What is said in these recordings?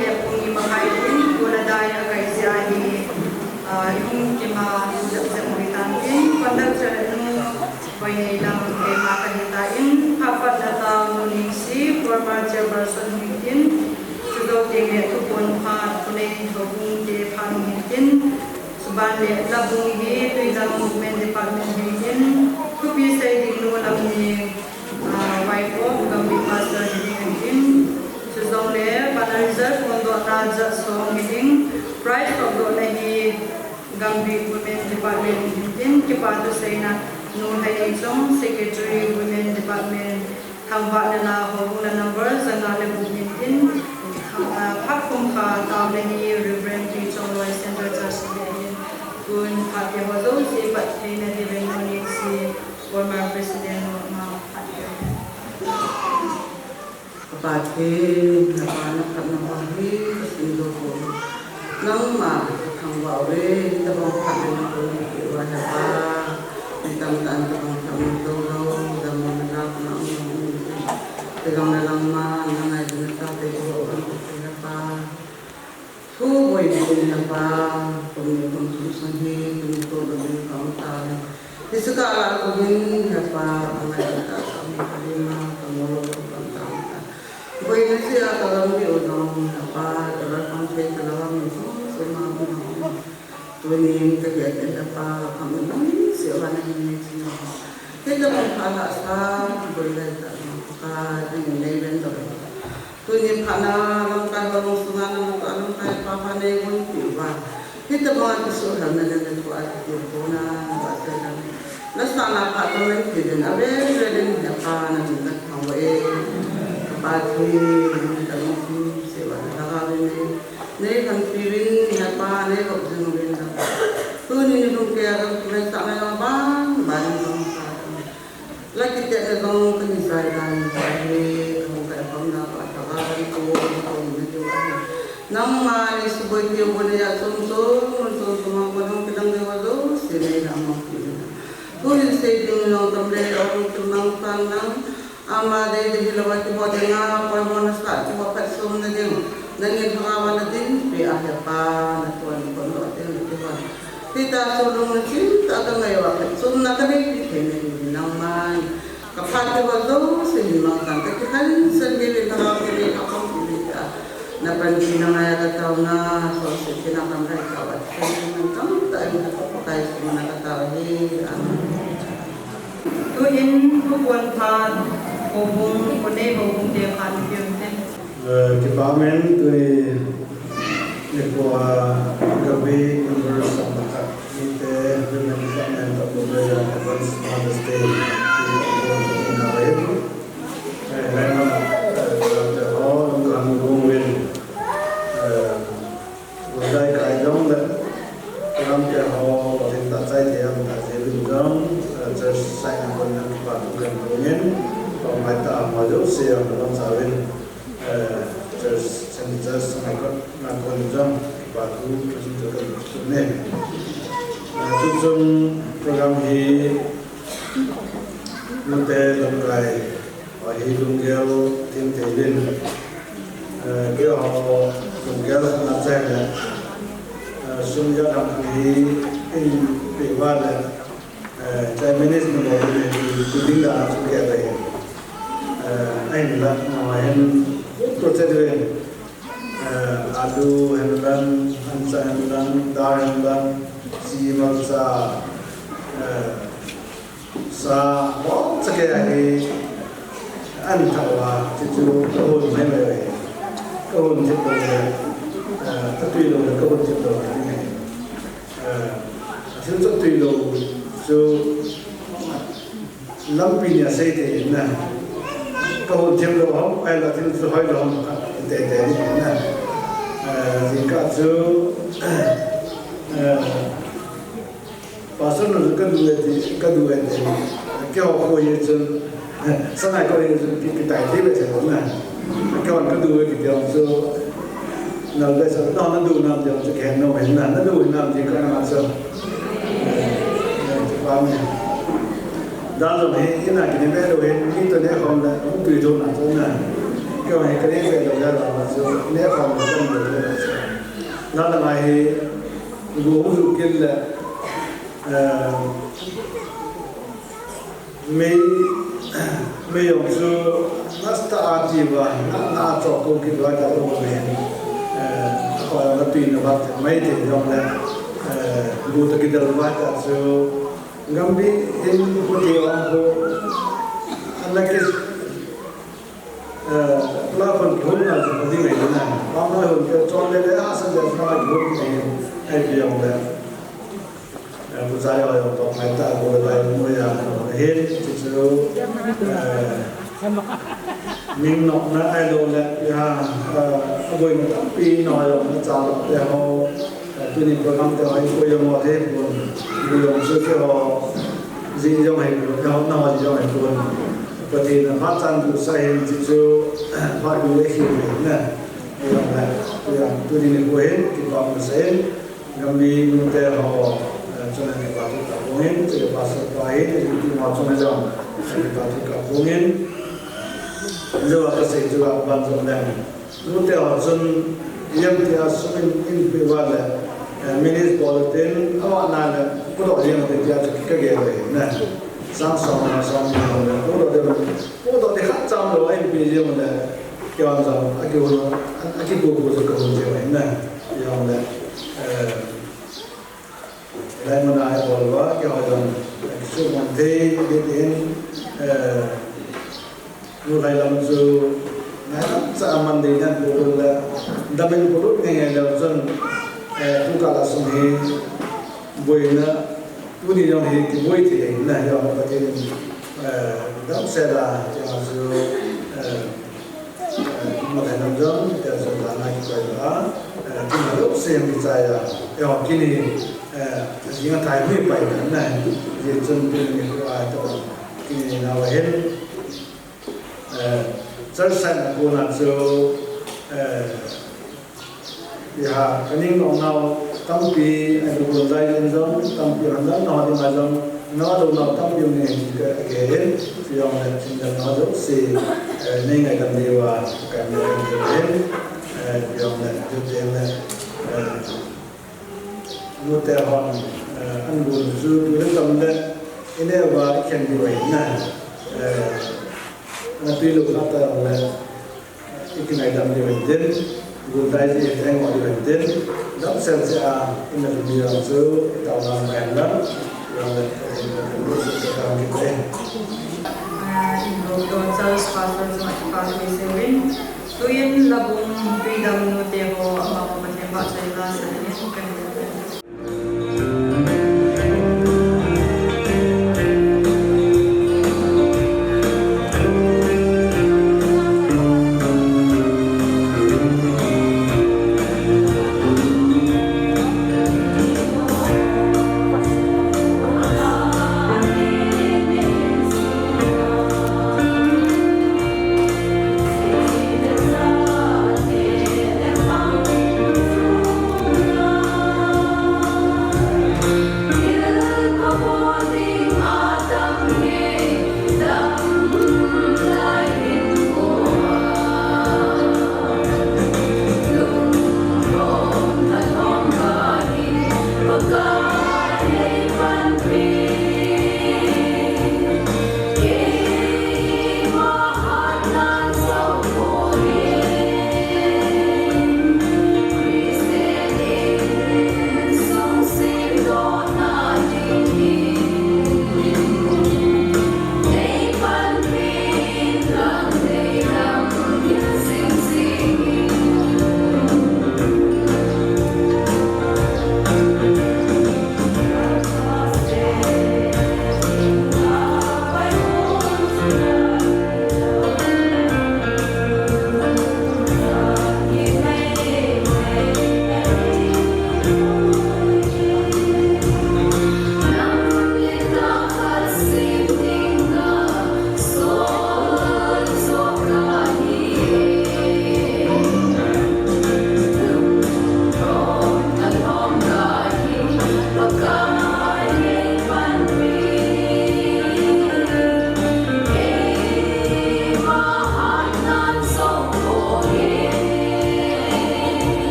le pungi makai tin kuna daya kai siahi yung kima udah semuitan in pada cerita koi lang ke makahita in kapat data munisi former chairperson meeting sudah tinggal tu pun part punai hubung de pan meeting suban le labung hi tu dalam movement department meeting kupi saya di luar lagi wife of kami pastor meeting sudah le pada result untuk raja so meeting price of the lagi Gambri Women Department meeting kepada saya Nur Hayesong Secretary Women Department Thangwa nala hobula number zanale meeting Hakkum kha tablehi Reverend Chong Roy Center Church meeting kun patya wazo si patina divenoni si former president ma patya kapathe napana kapnahi sindo ko nang ma thangwa we tabang patna ko wa pa itang tan tabang tamto ro damon na na tegang na lang ma nangai dinata te ko pa thu boy din na pa kung susahi kung to din ka ta isaka la ko din na pa angai ta kami ma kamoro ka boy na siya tagang di odong na pa tagang pe talang semua tuanin kegiatan apa kami ni siapa ni siapa kita berhala sah boleh tak maka dengan lain tu tuanin kana langkah orang sungai langkah apa ni pun tiba kita buat kesulitan dengan buat tiada baterai nasana apa tu kita nak belajar apa nak kita tahu pagi kita mesti siapa nak ni nei kan pirin ya pa nei ko jeng rin da tu ni nu ke ga mai ta na bang bang la ki te ga ko ni sai dan sai ko ka pa na pa ta ga ko ni ju nam ma ni su bo ti bo ne ya sum ma ko no ke dang de wa do se nei na ma ki tu ni se ti no tam le o tu nang pan nang ama de de la wa ti bo de nga pa mo na sa ti bo pa sum ne de Nangin pengawan din pi apa na tuan kono atin tuan kita sulung cinta ka ngayon sunna ka ni kini naman kapag wazo sinimang kan kan sendiri tawag ni akong pilita na pansin na ngaya kataw na so kinakambay kawat kung tayo nakapatay sa mga katawahin tuin buwan pa hubung kunay hubung dia kan pyuntin department to Nepal Gabi members of the women department of the Advance on the state in our area. And the hall of Gangung was like I don't let the hall in the side of the just sign up on the Gangung from my time, I don't see on the one just I got not one jump but who to name some program he looked at the guy or he don't go in the din go don't go not that soon you have he in the world Chinese no to do that together and that no procedure adu hendan hansa hendan dar hendan si malsa sa mo sakaya ni antawa titu ko mai mai ko titu tapi lo ko titu ni titu titu so lampinya sai de na ko titu lo ho ai la titu ho lo để na thì cả số pasal nó cái đuôi thì cái họ coi như chân sau này coi như cái tài thế về sản phẩm này cái còn cái đuôi thì điều số nó bây giờ nó đủ làm điều cho kèm nó mình là nó đủ làm thì có làm sao qua mình đó rồi cái này cái này rồi cái tôi này không là cũng tùy thôi là thôi này cái này cái này về đầu ra là sự nét phòng của con người nó là ngày gốm du kiên là mấy ông chú nasta chỉ và na cho công kinh loại cả ông này coi là tùy nó bắt mấy thì trong là gốm tự kiên được bắt cả chú ngắm đi in một điều ông cô anh là cái là phần vốn là một cái này này, bao nhiêu hơn cái cho nên đấy ha, sinh ra nó là vốn này hay bị ông đấy, bây giờ là tổng mai ta có lại mua nhà hết, chỉ số mình nộp nó ai đồ là ha, bây giờ tạm pi nói rồi nó trả lại để họ tôi đi program để họ bây giờ mua hết luôn, bây giờ số cái họ gì cho mình, họ nói gì cho mình luôn. Bởi vì là phát triển của xã hội chỉ số phát triển lấy hiệu quả nè, tôi đi lên quê thì còn một số ngắm đi những cái họ cho nên cái bảo thủ cả công nhân, cái bảo thủ cả hết thì chúng họ cho nên rằng cái bảo thủ cả công nhân, giờ cái sự giờ ban trong này, lúc đó họ dân yếm thì họ số mình bị vào là minis politin, họ nói là có độ yếm thì cái gì vậy nè. Sang song là song nhiều là cố độ thì khắc trong rồi anh bị gì mà là cái anh rằng anh kêu cô sẽ cầu gì vậy nè thì ông là đây mà lại bảo quá cái họ rằng số còn thế đi đến như vậy làm dù nãy sao mình đi đến bộ là đâm bên bộ lúc ngày đầu dân chúng ta là song hi với nữa tôi đi trong thì vui thì là do có thể đóng xe là cho dù một ngày năm giống thì là là này quay đó nhưng mà lúc xem thì dài là do cái này chỉ là thay mấy bảy tháng này thì dân bên mình có ai cho cái này nào hết rất sáng là cô làm số thì cái những ông nào tâm kỳ anh cũng dạy lên giống tâm kỳ hắn rất nói thì mà giống nó đâu nào tâm kỳ này cái hết thì ông này chính là nó rất xì nên ngày cần điều cái người hết thì ông này thực tế là một tờ hòn anh buồn du tôi rất tâm đấy cái này và khen điều ấy này tuy lúc nó tờ là cái này làm điều ấy đến buồn tay thì anh gọi điều ấy đến đóng xem sẽ in là nhiều số tàu làm bền lắm rồi Indo Charles Pastor Pastor Sevin Tuyen labung freedom no teho ama ko mateba sa ila sa inyo kanila. Hãy subscribe cho kênh Ghiền Mì Gõ để không bỏ lỡ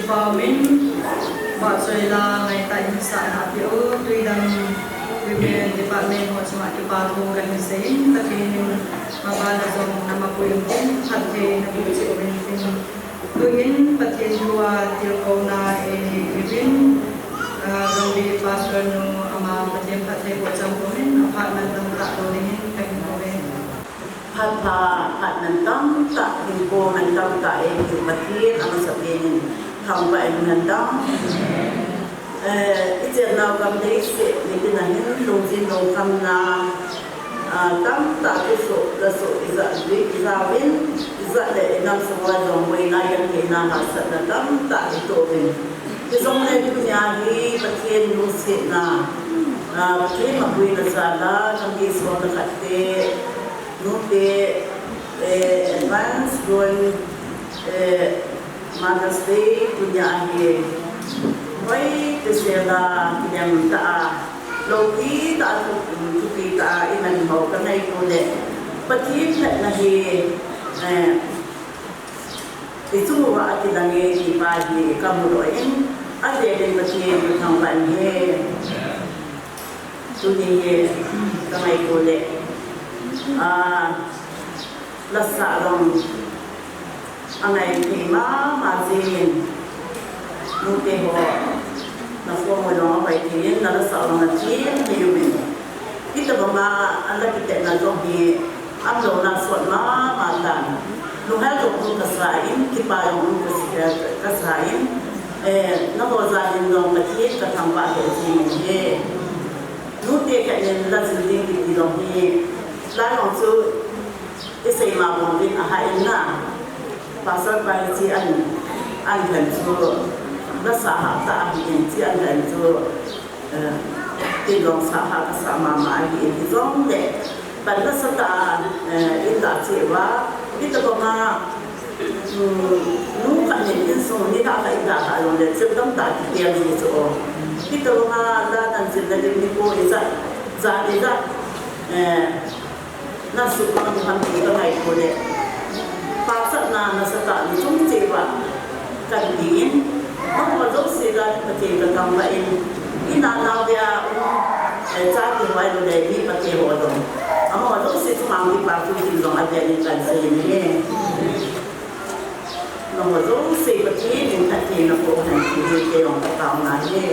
bao min bảo soi la ngày tại những xã na biểu tuy đang Women Department ho chuma ki ba thu kan sein ta ke ma ba la zong nama ko yung tin hat ke na ko si oben tin tuin patien dua til ko na evin dong di pastor no ama patien pathe ko cham ko men apartment dong ta do ni kan ko ben Phat nan tam ta hin ko nan tam ta tu patien ama sabin thong ba nan tam Ijen nào cầm đấy sẽ những cái này lồng zin lồng cầm na tam ta cái số izat izawin izat để nam semua dong wina yang kena hasad na tam ta itu bin. Isong na punya hi patien lusit na patien magwin na sala ng iso na kate nute advance going Mother's Day punya hi. Vậy thì sẽ là niềm ta đầu tiên ta thực hiện ta mình học cái này cô đệ bất kỳ chuyện là gì thì chúng ta thì là nghe thì bài thì cầm một đội anh để đến bất kỳ một thằng bạn nghe chú gì cái này cô đệ là sợ lòng anh này thì mà gì nung ke ho na ko mo no bai thi na la sa na chi ni yu min kita ba anda kita na zo hi am lo na so ma dan no ha lo ko ka sain ki pa yo ko ka sain na ho za din lo ma chi ka tham ba he chi he nu te ka nen la sin din ki lo hi la no su sai ma mo din a ha na pa sa ba chi an kan su nó xã hội ta hiện diện đến cho cái lòng xã hội cái xã mà hiện thì giống để bản thân xã ta in đã chỉว่าที่ตะกมานู้กันเห็นส่งนี่ถ้าใครด่าเราเนี่ยจะต้องด่าที่เดียวนี่จ้ะที่ตะกมาด่าตั้งใจจะเรียนมีโก้อีกจะอีกน่าสุดมันทำดีก็ไงคนเนี่ยภาษาหน้าน่าสกัดนี่ชุ่มเจ็บว่ากันดีÔng mà dốc xí ra thì cái thằng vậy đi nào dia cha thì ngoài rồi để đi bắt chẹt hoạt động ông mà dốc xí chúng mang đi vào phương tiện dùng anh đi cần xây nhé nó mà dốc xí bắt chẹt những cái gì nó cũng hành thì cái ông cái tàu này nhé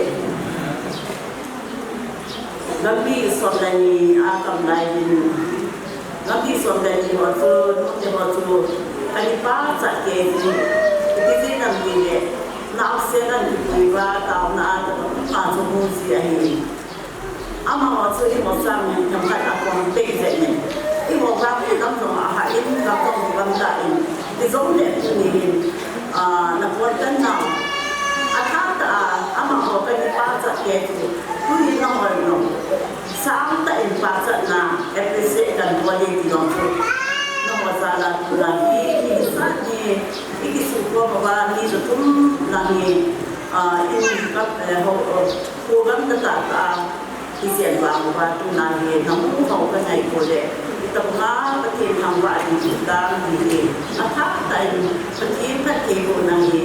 lắm đi xong đây cầm đây lắm đi xong đây họ chơi nó chơi anh ba chạy cái gì làm gì vậy nào sẽ là những cái tàu na mà cho mua gì ấy, ama họ chơi một sang những trong cái quan tệ vậy này, cái một cái thì nó trong hải in nó trong cái văn đại thì giống như thì là quan tâm nào, khác ama họ cái ba trận kia thì cứ như nó hỏi nó sáng tại ba trận là em sẽ cần qua đi thì nó masalah lagi ni ini semua bawa ni setum lagi ini kat program tetap isian bawa tu lagi namun kau kan naik boleh kita pernah pergi hamba di kita di apa tadi pergi pun lagi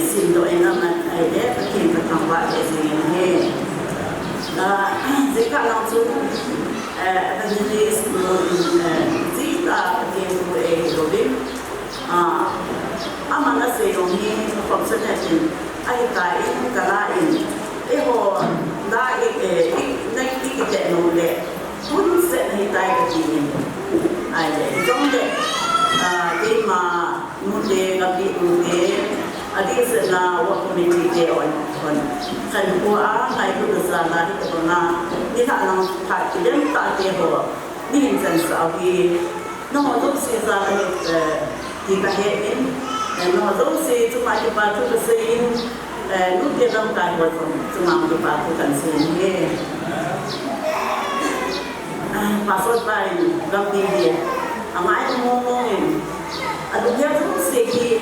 sindo enak ada pergi ke hamba di sini jika langsung evangelis ta cái người robin ama na se yong ni consultation ai kai kala in e ho da nai ki te no le kun se ni tai ka ji ni ai le dong de ke ma mu de ga bi u ke adi se na wa community ke on kan ko a kai ku sa na ni ko na ni ta na ta ki dem ta ke ho ni san sa wi nó giúp xây ra thì cả hệ in nó giúp xây chúng ta chụp ảnh chụp xây in nút kia trong cái vật chúng ta chụp ảnh chụp cảnh xây nghe password bài gặp đi đi mãi ngô in đúng theo giúp xây thì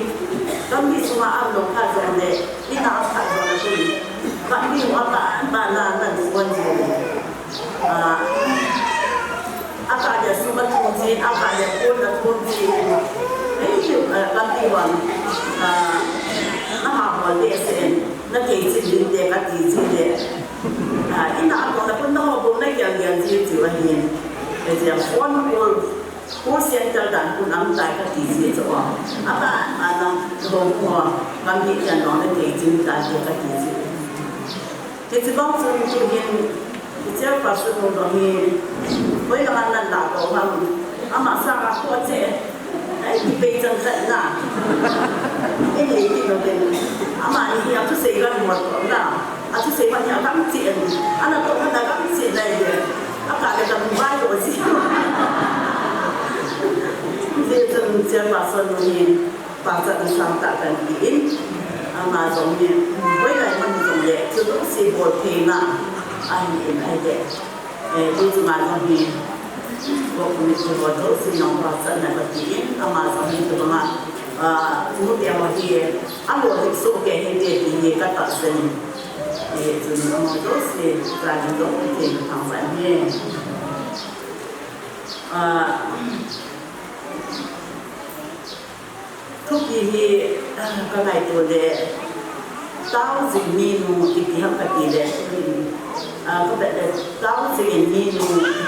trong khi chúng ta áp dụng các dạng để đi nào các dạng thì bạn đi qua bạn là lần quân gì apa ada sumber kunci, apa ada kunci, ini kan tiwan, nah de sen na ke chin de ka ti chi de ina ko na kun no bo na yang yang ji ji wa hin e ja phone call center dan kun am tai ka ti chi cho apa ana ho ko bang ni yan no na ke chin ta de ka ti chi ke chi bang chu chu hin che pa su no do ni với là bạn lần nào cũng không mà sao mà có trẻ ấy thì bây giờ giận là cái gì thì nó đến mà đi học thứ gì gần một cũng là thứ gì mà nhà các chuyện anh là tôi là các chuyện này cả cái tầm vai của chị bây giờ chơi bà sơn thì bà giận sang tạo thành kiến mà giống như với lại mình giống vậy chứ cũng xì bột thì là anh em hay vậy bây giờ mà giống như bộ mình chỉ có đôi khi nó vào sân này bật tiếng, mà sau khi tụi nó lúc đi vào thì ăn uống thì số cái hiện tại thì các tập sinh thì tụi nó đôi khi ra những đồ thì thằng bạn nhéทุกทีก็ไล่ตัวเด็กเต้าสิ่งมีนูที่ที่ทำกันดีเลยก็แบบเต้าสิ่งมีนู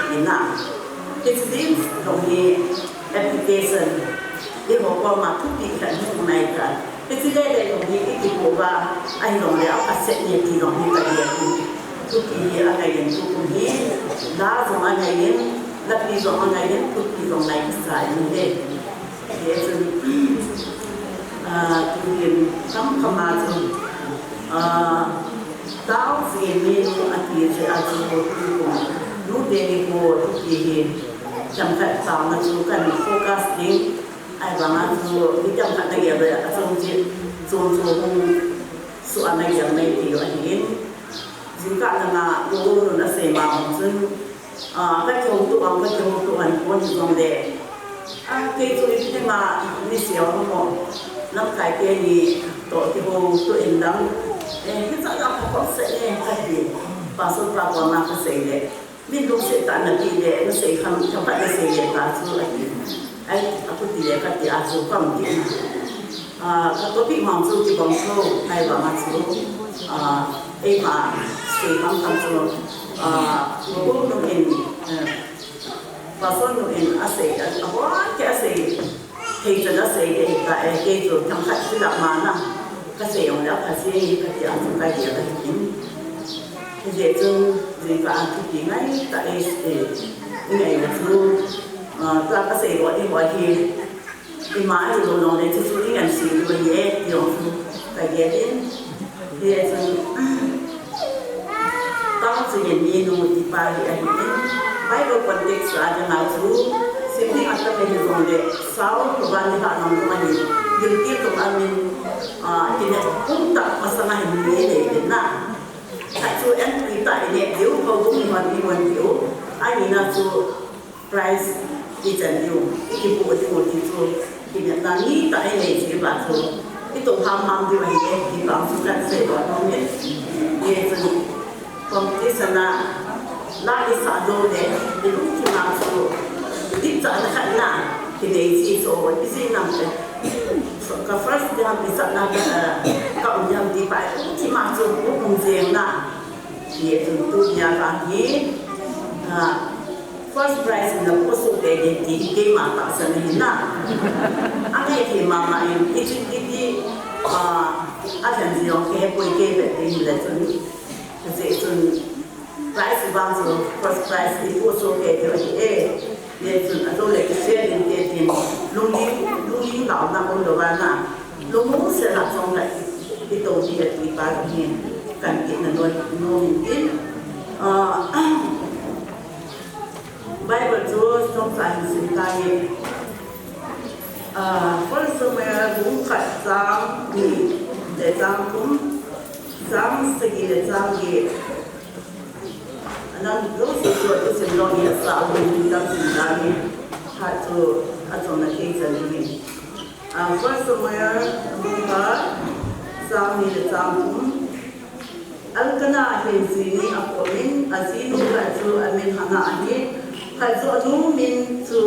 ที่น่ะIt's this from the application. They will come up to the America. It's the day of the people I know they are setting it on the to be a guy to be that's on an alien, that is on an alien, to be on like side in there. Yes, to be some command. Thousand million at the as no day more to beจำกัดสามมาสู่กันโฟกัสดิ้งไอ้บางอันสู่ที่จำกัดได้ยังไงส่วนจิตส่วนส่วนในอย่างในที่เราเห็นสิ่งการงานดูนั่นเสียมาซึ่งก็จะหุ่นตัวก็จะหุ่นตัวอันคนที่ตรงเด็กเกี่ยวกับที่มาในเสียวทั้งหมดน้ำไก่เกี่ยนี่ตัวที่โบตัวเองดังที่จะเอาของเสียเนี่ยก็ดีปาสุดปากว่ามาก็เสียเลยนี่ลูกเสียตาหน้าที่เลยก็เสียคำพัดเสียเลยตาสู้อะไรไอ้aku tidak kat dia asuh kamu tapi mampu di bangsa hai bamaสู้ma si kamuสู้aku mungkin pasal mungkin asyik apa ke asyik kerja asyik kerja tempat tidak mana kasih yang dah kasih kerja asuh kerja lagi jadi tu jika aku tinggal tak ini itu ta có thể gọi đi gọi thì mãi thì đồ này chú đi gần xíu rồi nhé nhiều phải ghé đến thì tao sẽ nhận nhìn một tí bài thì anh đến bài đồ quan trọng là cho nào chú xem thì anh ta phải hiểu rằng để sao các bạn đi bạn làm cho anh những cái của anh mình thì này cũng tập mà sao này mình để đến nào tại chú em thì tại để thiếu câu cũng mình thiếu anh nhìn là chú price di janju, ini buat itu, ini nanti tak ada lagi baru. Itu ham di mana di bangsukan sewa nomor, dia tu kompetisi na, lagi satu deh, di luar masuk, di sana kan na, di desi so, di sini nampak. Ke first dia bisa nak kau yang di baik, di masuk bukan siang na, dia tu dia lagi. First prize in the post day di game apa sana na, ane di mama itu akan dia ke boleh ke betul betul, jadi itu prize bangsa first prize di post ke dia itu atau lagi share dia di lumi lau na pun doa na, lumu selat songkai itu dia di pagi kan kita nongin Bible tu trong sinh tay first semua bukan sang ni để sang cũng sang segi để sang gì anh lúc sự tôi xem lo nhiều sao mình đang sinh tay hạt tu ở trong này cái gì first semua bukan sang ni để sang cũng anh cái nào hiện gì aku min asin bukan tu amin hana ani kalau tu min tu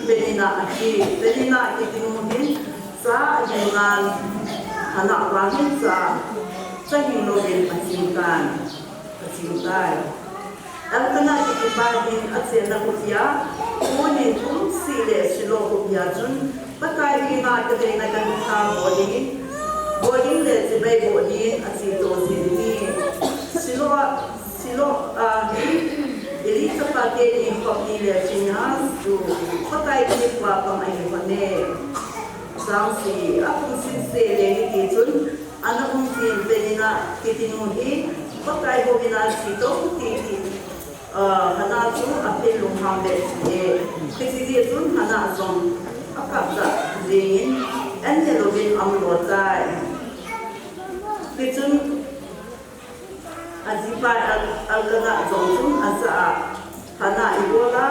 benina aki tinggalin sa jangan anak rahim sa hinulin pasimkan ang kana ikibahin at sila kutya kunin kung sila silo kutya dun patay kina katay na kanita boarding le sibay boarding at sito silo ili sa pati ni pamilya sinas tu patay kini pa pamay pane sang si akong sinsele ni dun anak kong sinbe na titinuhi patay ko binasito titi hana tu apel lumham de kasi dia tu hana song akapsa dingin ende lobin amlotai kitun azipa algana zong asa hana ibola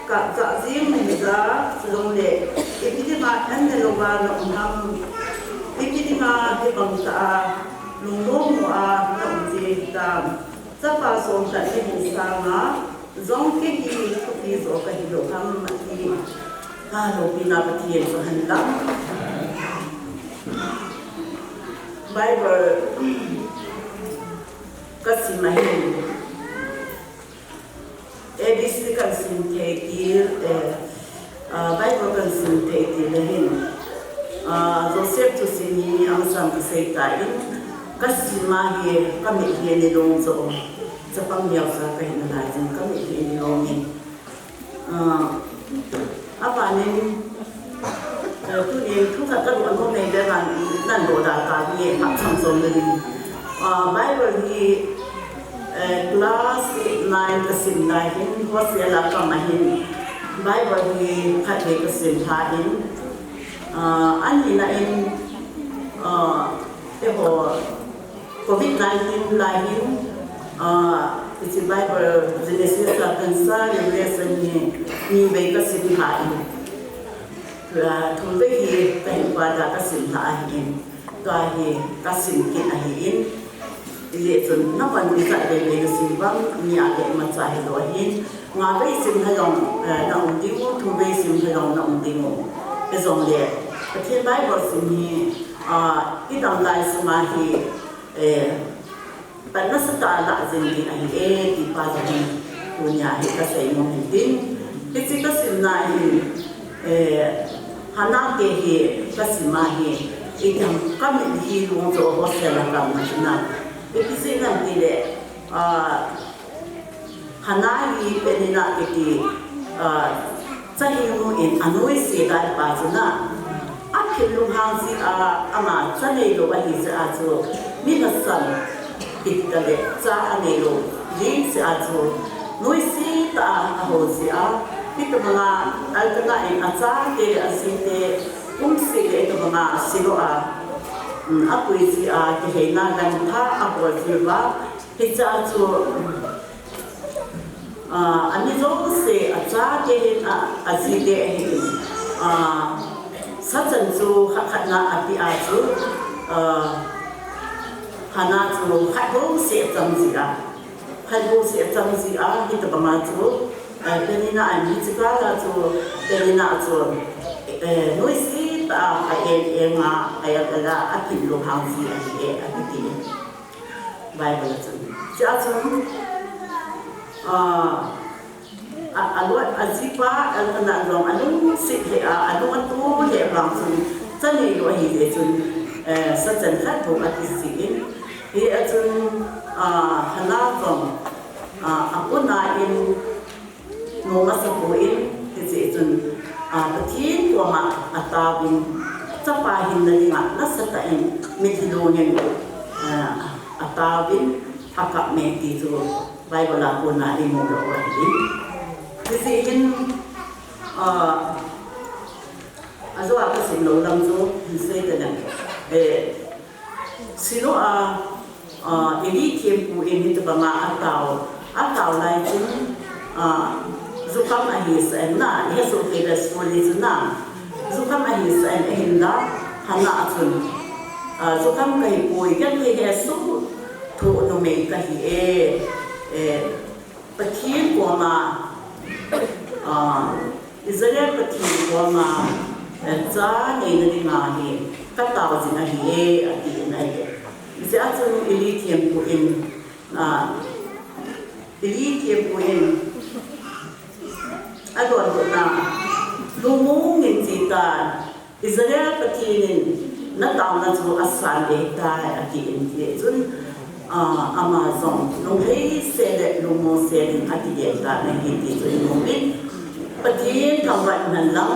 ka zim miza zulongle ipiti ma ende lobana umham ipiti ma de bangsa lungong a na umjita sa pasong sa sama zong ke hi kupi zo ka hilo kam mati halo pinapatiyan sa handang Bible kasi mahin edis kan sintetir Bible kan sintetir lahin Joseph to sini ang sang kasaytain kasi mahi kami hinilong so sa pamilya sa kahinalasin kami hinilongin apa nin tunin tuka karuan mo may daran nando data ni hapsang somdali Bible hi class 9 kasim dahin wasela kamahin Bible hi kate kasim hain ani na in COVID-19 lain isi Bible Genesis akan sa lesson ni baik kesimpulan tumbei kain pada kesimpulan kahi kesimkin ahin lesson napan bisa dari kesimpang ni ada macam doain ngabai simhalong na undimu tumbei simhalong na undimu besong dia ketika Bible sini idam lai semahi Panas tak zindi ahi di pagi punya kasih mungkin ketika simnahi hana kehi kasih mahi idam kami hidup untuk hostel kami macam itu nanti le hana hi penina kiti sahimu in anui sedar pasna akhir lumhasi ama sanelo ahi seajo minasan Itale sa anelo din sa ato noisi ta ahosia ito mga altanain asa ke asinte umsi ito mga siloa apoy si kehena dan ta apo silva hitsa ato anizo se asa ke asite sajan su hakana api ato hana tu khadong se tamzia kita pamatu penina ani cikala tu penina tu noisi ta ayema ayakala akin lo hangsi ani akiti Bible tu jatu alwat azipa alkana dong anu sit he anu atu he langsung tani lo hi de tu sajan khadong atisiin He atun hanapong ako na in mga sabuin kasi itun patin ko atawin sa pahin na lima nasa tain medilongin atawin hakap me dito Bible ako na imo gawin kasi in aso ako sinulang so say na sino ini tiempo ini tu bama atau lain tu zukam ahis na yesu kedas polis na zukam ahis enda hana atun zukam kai poi kan kai yesu tu no me kai patien ko ma Israel patien ko ma cha nei na ni ma hi ka tao jin a hi e a ti nai se a chu ili thiam pu in ili thiam pu in a don ko na lu mu ngin ti ta Israel patinin na tao na chu asan de ta a ti in ti chun Amazon nung hei se le lu mo se a ti de ta na hi ti chun mo bin patin thang wat nan lang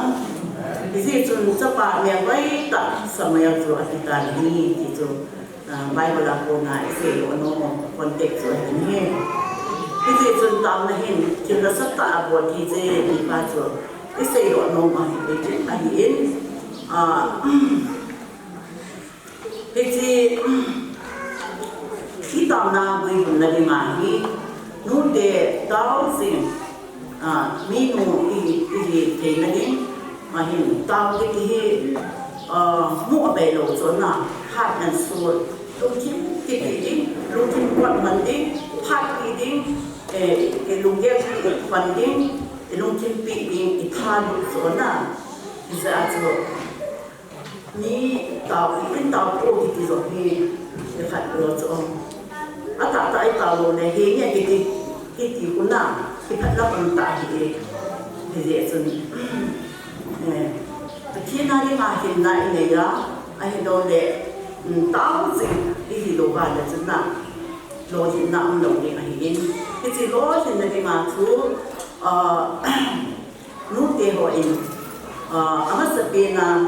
isi chun chapa me vai ta samaya chu a ti ta ni ti chu Bible ko na isi ono context so ni isi chun tam na hin chun la sa ta bo ti je ni pa chu isi ono ma hi ti a hi in isi khi tao na với mình là đi mà đi nút để tao xin mi nụ thì thế là đi mà hiện tao cái mua bể lỗ chỗ nào hạt nhân sôi lúc chín cái đi lúc chín quạt mình đi hạt đi cái lúc kia cái phần đi cái lúc chín bị đi cái than chỗ nào thì ra chỗ ni tao cái tao cô thì rồi cái hạt lỗ chỗ ta tao này hi nha cái cũng nào cái thật là còn tại thì dễ dần khi nào đi mà hiện nay này đó anh đâu để tao gì thì đồ vào là chân nào đồ thì nào ông đồng điện này cái gì đó thì này mà chú nút tiền hội anh sẽ biết là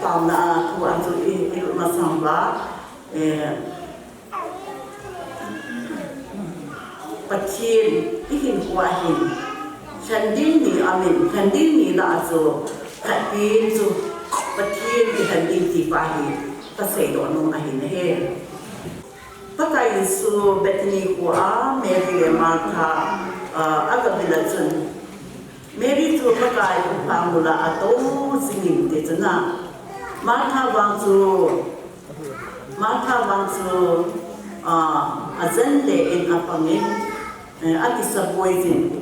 tao là thu anh chú đi mà sang bá Patien ihin kuahin Khandin ni amin Khandin ni la zo Khatpin zo Patien ni khandin ti pahi Pasay do nung ahin he Pakai su Bethany kua Mary le Martha Agabila chun Mary tu pakai pamula ato singin te chuna Martha wang zu azan le in apangin ati sabuizin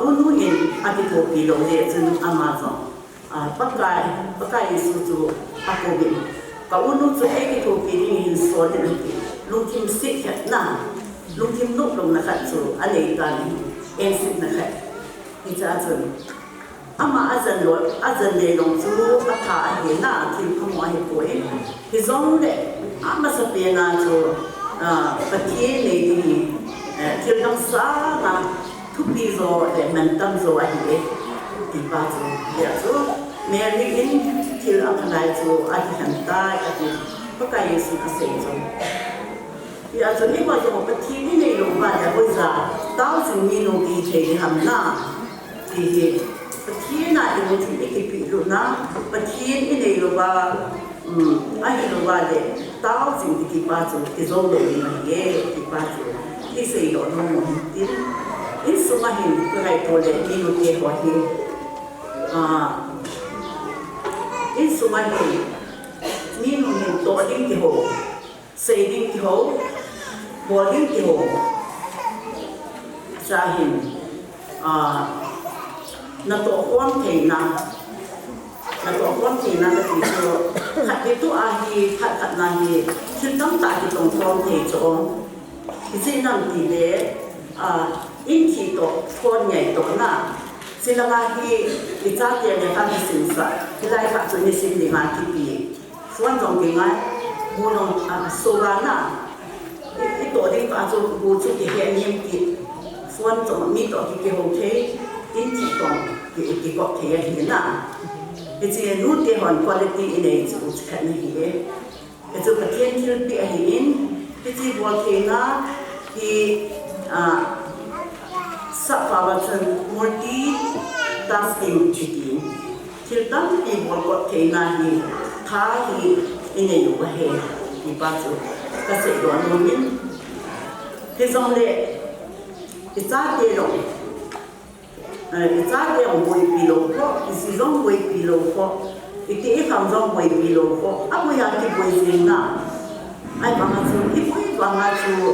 unu in ati kopi lo le chun Amazon pakai su chu akobin ka unu chu eki kopi ni in so de lungkim sit khat na lungkim nuk long na khat chu alei ta ni en sit na khat ni cha chun ama azan le long chu atha a he na thil khamo he ko e hi zong le ama sa pe na chu patien le di thil dang sa na thu pi zo le man tam zo a hi ti pa chu ya chu me ri in thil a khanai chu a hi han tai a ti pa kai yesu a se chu ya chu ni ba zo patien ni le lo ba ya bo za tao chu ni no ki the ni ham na ti hi patien na in ti ki pi lu na patien in le lo ba ai lo ba le tao chu ki pa chu ki zo le ni ye ki pa chu ki se yo no mo tin in su ma hin ko ai to le ni no ke ho hi in su ma hin ni no hin to ding ki ho se ding ki ho bo ding ki ho sa hin na to kwang thei na cái gì cho hạt cái tu ai hạt na hi khi tâm ta thì tổng kwang thei cho cái gì nằm thì để in khi to con nhảy to na xin là hi cái cha tiền để ta đi sinh sa cái lai phát cho nên sinh để mà kịp bị quan trọng cái ngay bu nong số ra na cái tổ đi phát cho bu cho cái hệ niệm kịp quan trọng mi to cái hồ thế in chỉ còn cái góc thế hiện na cái gì nút cái hoàn quality này chú khát này hết cái chú cái thiên thiên bị hiện cái gì buat thế na thì sắp vào chân multi tasking chỉ thì tâm thì buat thế na thì thà thì nàyอยู่cái hệ thì bao nhiêu cái sự đoán mình cái dòng lệ cái giá tiền rồi cái giá tiền mười kilo có cái gì giống 10 kilo có cái không giống 10 kilo có áp bây giờ cái 10 tiền na ai bằng cái số ít mấy bằng cái số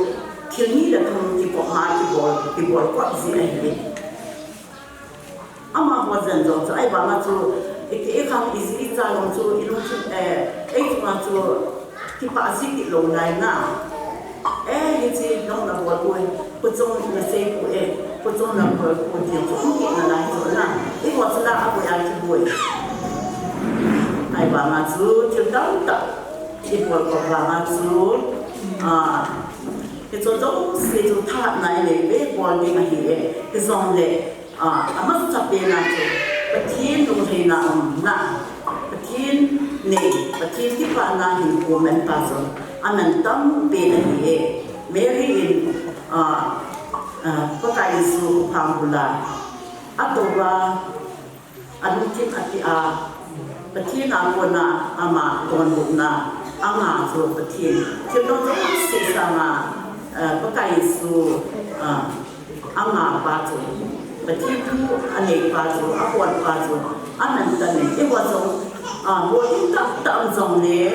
thiếu ni là không cái bỏ hai cái bỏ có gì này đấy ama ho zan zo ai ba ma chu e khang easy cha long chu ilung chu e ma chu ki pa si ki lo nai na hi chi long na bo ko ko chong na se ko ko chong na ko ti chu ki na nai chu na e ho cha a bo ya chu bo ai ba ma chu chu dang ta ki bo ko ba ma chu cái chỗ đó sẽ chỗ tháp này để bé quan đi mà hiểu cái dòng này mất tập bên nào chỗ bất thiên đồng thời nào na bất thiên này bất thiênที่ผ่านมาเห็นกูมันตาสนมันต้องเป็นอะไรเมรี่อินก็กลายสู่พังบุลาอัตวาอนุทินอธิอาประเทศนาคนนาอามาตอนบุกนาอามาสู่ประเทศที่เราต้องศึกษามาก็กลายสู่อามาปาจูประเทศที่อันนี้ปาจูอาควรปาจูอันนั้นแต่เนี่ยที่ว่าจงบัวที่ตั้งจงเนี่ย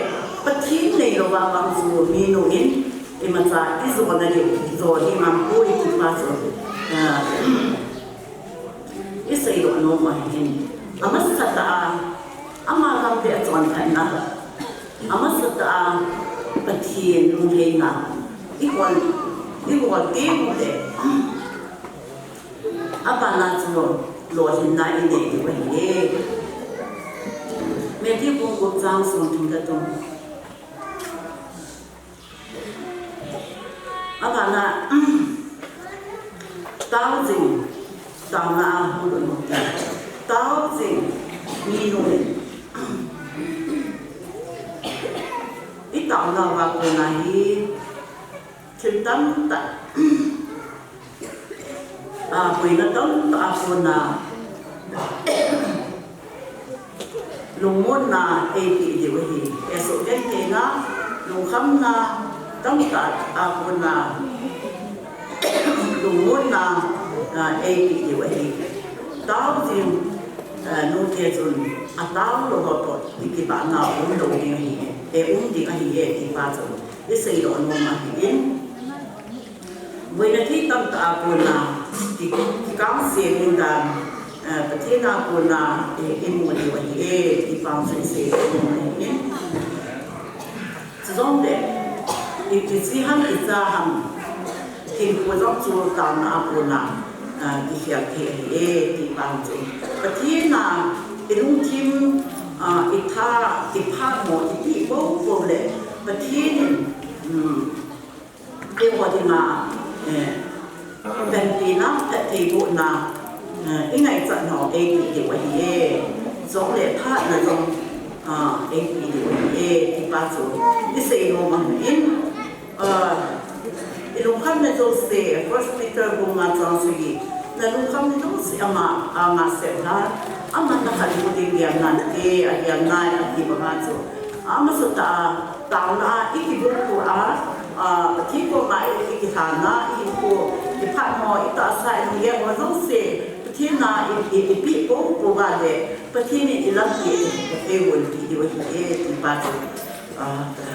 ประเทศในระหว่างบางส่วนมีหนุ่มที่มาจากที่ส่วนนั้นส่วนที่มันพูดที่ปาจูที่สิ่งเหล่านั้นมาเห็นอามาสัตย์อามาทำเป็นจวนไทยนะอามาสัตย์ประเทศลุงเฮนะอีกวันเดียวเลยอาปานาจูโหลดหินนายเด็กวันนี้เมื่อที่ผมกดจางส่งถึงกระตุ้งอาปานาต้าจริงต้าหน้าหุ่นหุ่นต้าจริงมีหนุ่มอีต้าหน้าว่าคนไหนถึงตั้งแต่คุยกันตั้งแต่คนน่ะลุงมุ่นน่ะปีเดียวเองสุดเด่นเองนะลุงคำน่ะตั้งแต่คนน่ะลุงมุ่นน่ะปีเดียวเองต้าจริงนู่นเที่ยจุนต้าเราตัวที่บ้านน่ะดูดีดีที่บ้านจุนที่สิ่งเหล่านั้นมาเห็นวันที่ตั้งแต่คนน่ะที่ก้าวเสียงดังประเทศนาคนน่ะที่มุ่งดีวันนี้ที่ฟังเสียงมันเห็นจะต้องเด็กที่สิ่งหันที่จะหันที่คนต้องจูตามนาคนน่ะที่อยากเห็นที่ฟังจริงประเทศน่ะที่ลุงทิมที่ท่าที่ภาคหมดที่โบ้โบ้เลยประเทศนี่เรียกว่าที่มาเป็นปีนับแต่ที่บุญนาอีไงจัดหอเองดีกว่าสองเหรียญท่านะจงเองดีกว่าที่ป้าสูที่เสียงมันอินลุงคำในโจเซ่ฟอสปีเตอร์บุญมาจังสีแต่ลุงคำในโจเซ่มาเสร็จแล้วมันนักขันบุญเดียนนั่นเดียนนายที่ประมาณสูมาสุดตาวนาอีกบุญตัวที่พวกนายอีกฐานะอีกพวกที่ผ่านมออีกตาใส่เนี่ยว่าต้องเสียที่นายอีกปีโป้ปูบาเดประเทศนี้ที่รับเกี่ยววันที่วันที่ป้าจะ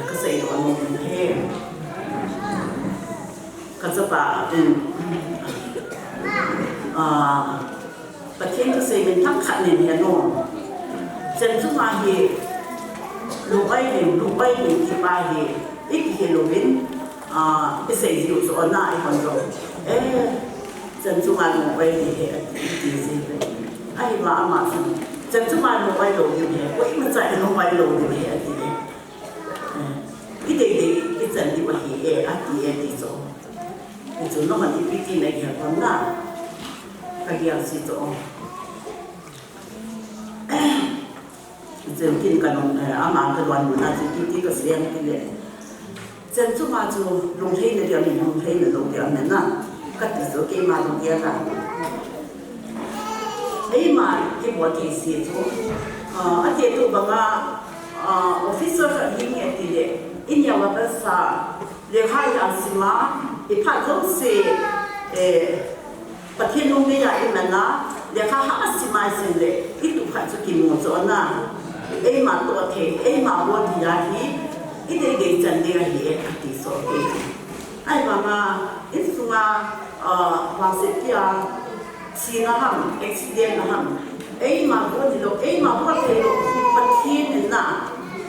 ก็เสียวันนึงเฮ้ก็จะป้าประเทศก็เสียเป็นทั้งขันเนี่ยน้องเจนสุมาเฮลูกไอ้หนึ่งที่ป้าเฮอีกเฮโลวินไปเสียอยู่ส่วนหน้าไอ้คนโตจันทุมาลงไปเฮดีสิไอ้มาจันทุมาลงไปลงอยู่เฮว่าอีมันใจลงไปลงอยู่เฮดีที่เด็กที่จันที่ว่าเฮที่โตที่โตน้องมันที่พิธีในเฮคนน่ะก็ยังสิโตเจอกินกันอามากันวันบุญอาทิตย์ที่ก็เสียงที่เลยจันทุมาจูลงเทนเดียวนี่ลงเทนลงเดียวนั่นน่ะก็ติดโซเกมาลงเดียวกันไอ้มาที่บัวที่เสียจูอาทิตย์ตัวบังอาออฟฟิศก็ยิ่งใหญ่ที่เลยอินยาวภาษาเรียกให้ยาสิมาอีพัดลงเสียประเทศนู้นไม่ใหญ่เหมือนนะเรียกให้หาสิมาเสียเลยอีตุพัดจะกินหมดส่วนน่ะไอ้มาตัวเทมาบัวที่ยาที่อีเด็กจันเดียที่ที่โซเกไอ้มาอิสุมาวางเสียจ si na ham accident na ham ei ma ko ni lo ei ma ko te lo pathin na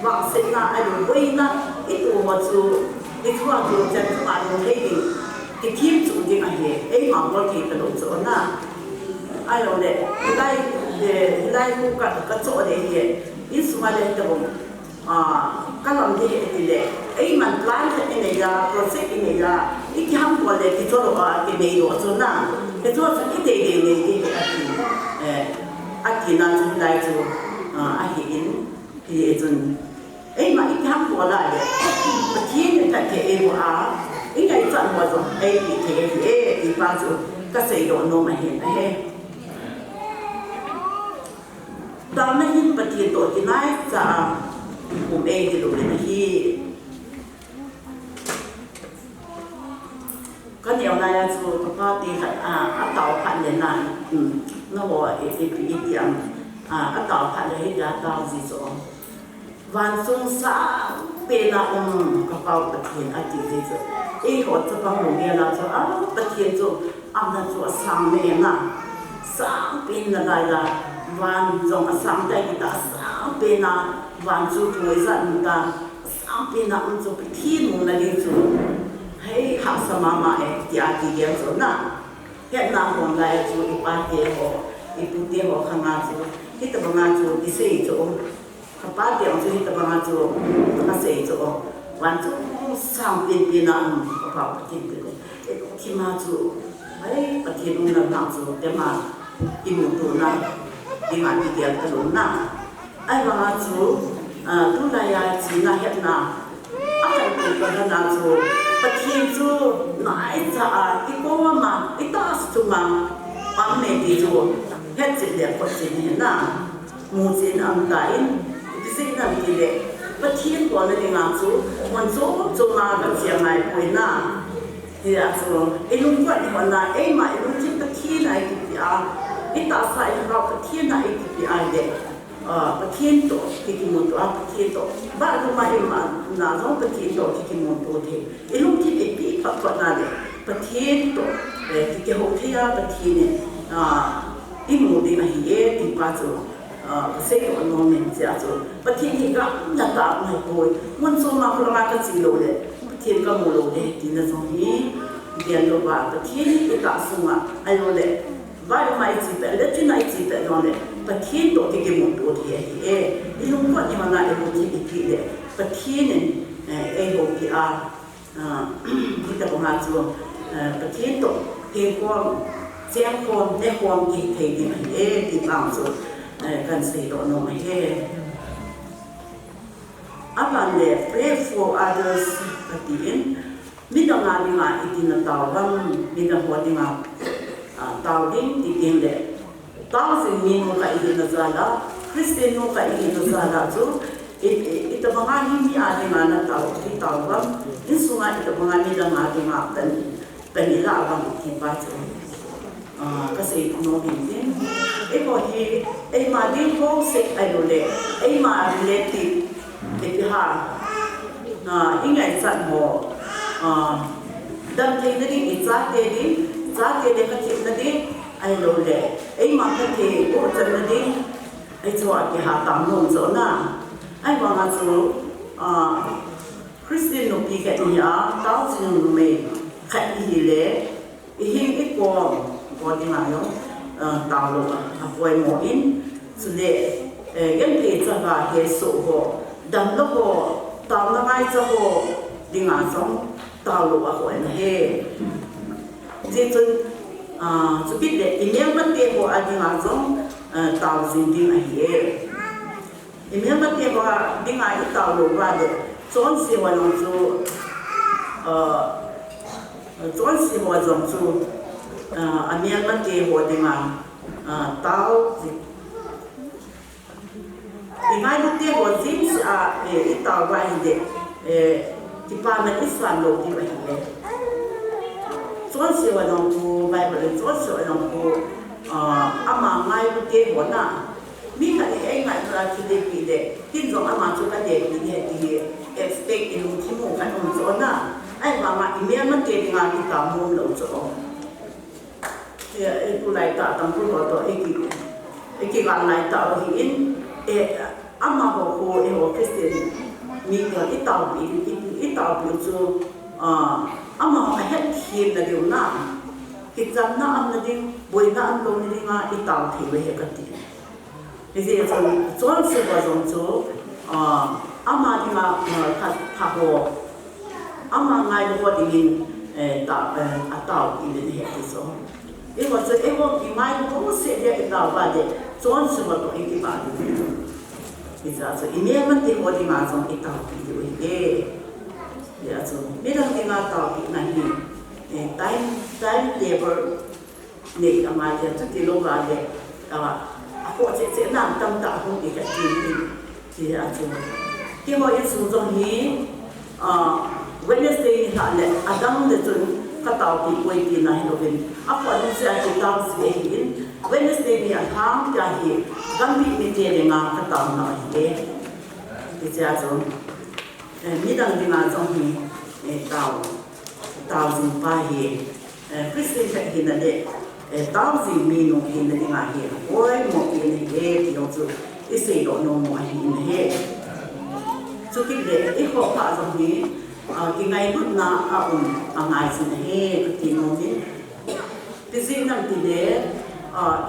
wa se na ai lo wei na itu ma chu ni thua tu jan ma lo hei ni ki kim chu ding a he ei ma ko ki ta lo chu na ai lo le lai ku ka chu de he in su ma le ta bo ka lam de ti le ei man plan ta ne ya project ne ya i ki ham ko le ki chu lo a ki nei lo chu na ke chu ki te de ne ki a ki na chu lai chu a hi in ki e chun ei ma i ki ham ko la le pa ki ne ta ke e wa i ngai chan wa zo ei ki te e pa chu ka sei do no ma he heตอนนั้นปฏิโตที่ไหนจะผมเองที่ดูเลยที่ก็เดี๋ยวนายจะก็ตีขัดเต่าพันเลยนะนั่นว่าอีกอย่างเต่าพันเลยที่จะเต่าสิสองวันสงสารเป็นกระเป๋าปฏิอาทิตย์ที่จะหัวจะฟังหนูเนี่ยนะจะปฏิจะอันนั้นจะสั่งเมียนะสั่งเป็นอะไรล่ะวันจงสั่งได้กี่ตาสั่งเป็นนะวันจูถวยสั่งตาสั่งเป็นนะมันจะไปที่นู่นนั่นเองจูให้หักสมามาที่อาทิตย์เดียวจูนะเห็นน้ำของไรจูอีปาเดียวอีปุเดียวข้างหน้าจูที่ตะบังจูที่เสียจูข้าป้าเดียวจูที่ตะบังจูก็เสียจูวันจูสั่งเป็นนะก็พอปฏิบัติที่มาจูปฏิบัตินั่นจูแต่มาอีมุตุนะที่มาที่เดียวตลอดนะไอ้บางจูทุนายจีน่าเห็นนะอะไรตัวกันนะจูปฏิจูน่าจะอีกว่ามาอีตาสตุมาปั๊มเมติจูเฮ็ดจิตเดียวคนจีนเห็นนะมูจีนอันใดที่สิ่งนั้นที่เด็กปฏิบัติในงานจูมันจูมากับเสียงไหนคุยนะที่อาจูไอ้ลุงก็ที่วันนั้นไอ้มาไอ้ลุงที่ปฏิไหนที่อีตาใส่เราปฏิไหนที่ไอเด็กปฏิโตที่กิมุนตัวปฏิโตบ้านเราไม่มาหน้าเราปฏิโตที่กิมุนตัวที่ไอ้ลุงที่ไอ้ปีปักปักนั่นเลยปฏิโตที่เกี่ยวกับที่ปฏิเนี่ยอีมูดีมาเหี้ยที่ป้าจูเสกวันโน้นเนี่ยจ้าจูปฏิที่ก็นักตาไม่ป่วยมันส่งมาคนละกันสิโลเลยปฏิก็มูโลเลยที่นั่นส่งนี้เดียนโลบาปฏิที่ก็ส่งมาไอ้โลเลยบ้านไม่จีบเลยที่ไหนจีบโน่นเลยปฏิตัวที่กิมุนตัวที่อีลุงก็ที่มันไอ้ลุงที่อีกทีเลยปฏิเนี่ยไอ้หัวที่ที่ตะวันจูปฏิตัวเกี่ยวกับเสียงคนในความคิดเห็นที่บางจูกันสิโดนโน้มอันนั้นเลย pray for others ปฏิมีดวงอาทิตย์มาอีกทีนึงตาววันมีดวงหัวที่มาตาวดิ้งที่เก่งเลยตาวสิ่งมีนุกัยที่นั่นจ้าละคริสเตียนนุกัยที่นั่นจ้าละจูอีตบางอันมีอาทิตย์มานั่นตาวที่ตาววันอินสุงาอีตบางอันมีดวงอาทิตย์มาเป็นนิลาวันที่บ้านจูก็สิโน้มดิ้งไอ้พอที่ไอ้มาดิ้งโคเซ็กไอ้ดูเลยไอ้มาเลติไอ้ที่หายังไงสัตว์หมอดังที่นั่นอีจ้าเตดิจ้าเตดิก็ที่นั่นดิไอ้โลเลยไอ้มาที่โอ้จันนั่นดิไอ้ชัวที่หาตามลงโซน่าไอ้บางจูคริสเตียนนุปีกันยาดาวสินุเมย์ขัดฮีเล่หิ้งอีกกว่าที่มาโยดาวลงป่วยหมออินสุดเลยยังเกิดจากเหตุสุขดังแล้วก็ตามนั้นไงจะก็ดิ่งสองดาวลงป่วยนะเฮ้ที่จนจะพิจารณาอีเมลมันเกี่ยวกับดิ่งสองดาวสิ่งดิ่งเฮ้อีเมลมันเกี่ยวกับดิ่งดาวลงว่าเด็กจนสิวันลงจูจนสิวันลงจูอันนี้มันเกี่ยวกับดิ่งดาวอีกไม่รู้เกี่ยวกับสิ่งที่ดาวไว้เด็กที่ป่ามันอิสลามโลกที่ไว้เด็กจนสิวันลงจูไปหมดเลยจนสิวันลงจูอามาไม่รู้เกี่ยวกับน่ะมีใครเองไหมเราคิดได้ปีเด็กที่สองอามาจูกันเด็กที่เนี่ยที่expect อีลุงที่มุ่งกันมุ่งจนน่ะไอ้บางอีเมลมันเกี่ยวกับที่ตามมุ่งเราจนที่ tu lai ta tam pu to eki kan lai ta hi in ama ho Christian mi ga itau bi chu ama ho het hin na diu na ki cham na am na ding boi na am lo ni nga itau thi we he ka ti ni je chuan se ba zong chu ama di ma ka ho ama ngai lo di atau ini ni he so Ewa ki mai ko se dia itau ba de chuan se ba to iki ba Isa so ini man ti ko di ma song itau ki we ya so ni dang ti nga tau ki na hi time labor ni ama ya tu ti lo ba de ako se nam tam ta hu ki ka ti ya so ki mo yesu zong hi Wednesday ha le adam le chun ka tau ki koi ki na hi lo ben ako ni se ai tau se hi Wednesday ni a tham ja hi gam bi ni te le nga ka tau na hi ki ja so ni dang di ma zong hi tau zin pa hi Christian ka hi na de tau zin mi no hi na nga hi oi mo ki ni he ti no chu ise do no mo hi ni he chu ki de ho pa zong hi ki ngai lut na ngai sin he ti no ni ti sin nam ti de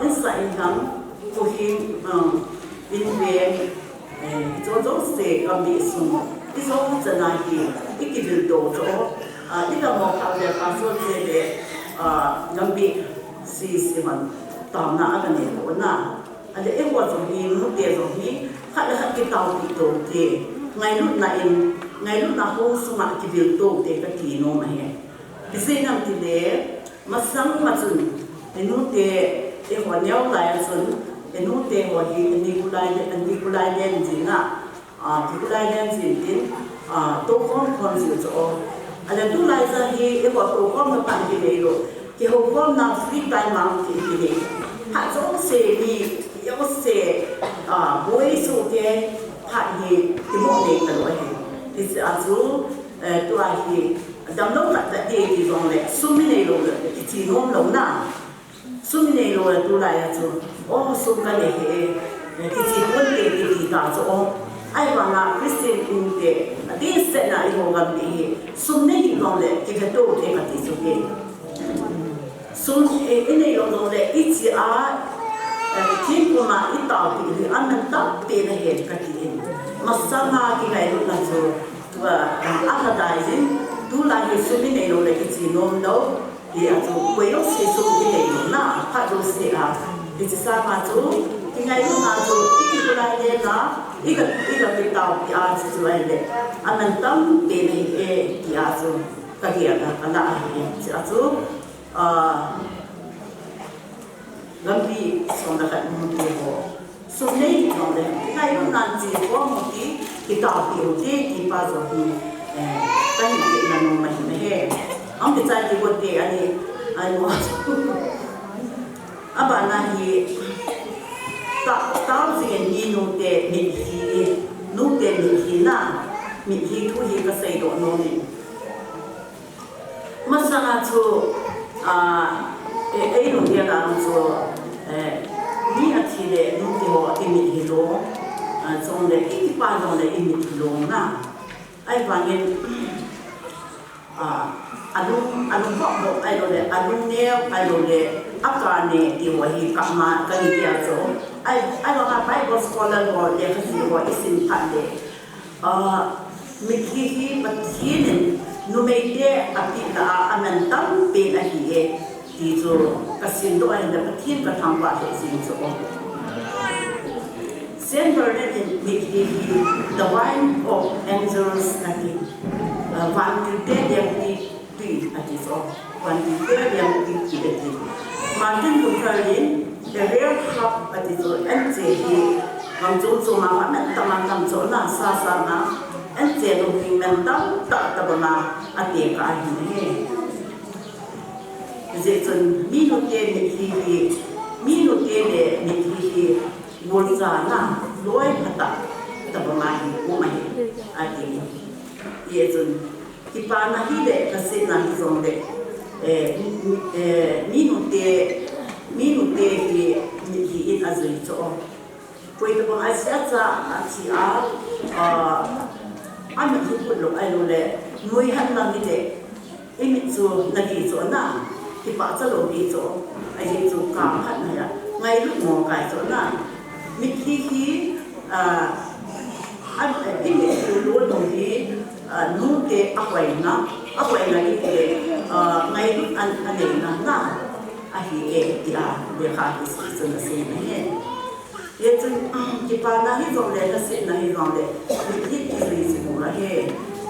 inside income ko hi in ve zo se ka mi sum ti so cha na hi ikibil do zo ila mo ka le pa so se de ngambi si man ta na ka ne ko na ale e wa zo hi nu te zo hi kha la ki ta ti to te ngai lut na ho suma ikibil to te ka ti no ma he ti se nam ti de masang ma chun enu te e ho nyau lai sun enu te ho hi ni kulai len jinga ti kulai len jin tin to kon si cho ala tu lai za hi e ho to kon na pan ki le lo ki ho kon na free time ma ki le ha zo se ni yo se boy so te ha hi ti mo ne ta lo he ti a zu tu a hi dam lo na ta te ti zong le su mi ne lo le ki ti no lo na Sumi nei lo tu lai a chu sum ka le he ti chi pon te ti ta chu ai wa na Christian in te ti se na I ho gam ni sum nei lo le ki ka to te ka ti chu ke sum nei lo le I chi a ki ko ma I ta ti an nan ta te na he ka ti ma sa ma ki lai lo na chu tu advertising tu lai sumi nei lo le ki chi nom do Di atu kuyo si su ki le na pa do si a di sa ma tu ki ngai lu na tu ki ku lai le na I ka pi tau ki a si su lai le anan tam pe ne ki a su ka ki a ka na si a tu gambi so na ka mu ti ho so nei no le ngai lu na ji ko mo ki tau ki o te ki pa zo ki ka ni na no ma hi me he Ang kitsay di ko di ay mo aba na hi tao siya ni no te mi hi na mi hi tu hi ka say do no ni masanga chu no dia na chu ni athi le no te ho ti mi hi lo song le ki pa no le mi hi lo na ai ba ngin anong po ay lo le anong neo ay lo le akane iwahi kama kaniya so ay lo nga Bible scholar ko le kasi ko isin pande mikhihi pathin numeide apita anantam pe na hiye dito kasi do ay na pathin ka thamba he sin so Saint Bernard mikhihi the wine of angels natin van tilde ati so when we hear them in Martin Luther the real hub ati so and say he ngam so ma ma tamang ngam so na sa na and say no king men ta ba ma ati ka hi he so mi no ke ni hi wol za na loi hata ta ba ma hi ko ma hi ati ye so Kipa na hile kasi na hizonde ni no te de hi mi in azui cho poi to ai sia cha a chi a an hi ku lo ai lo le noi han na ni de imi chu na gi cho na ki pa cha lo gi cho ai ji chu ka han na ya ngai lu mo kai cho na mi hi an imi chu lo lo hi nu ke akwai na ni ke ngai lu an ne na a hi e ya de kha ki si na se ne ye chun ki pa na hi zo le na se na hi zo le hi ki si mo la he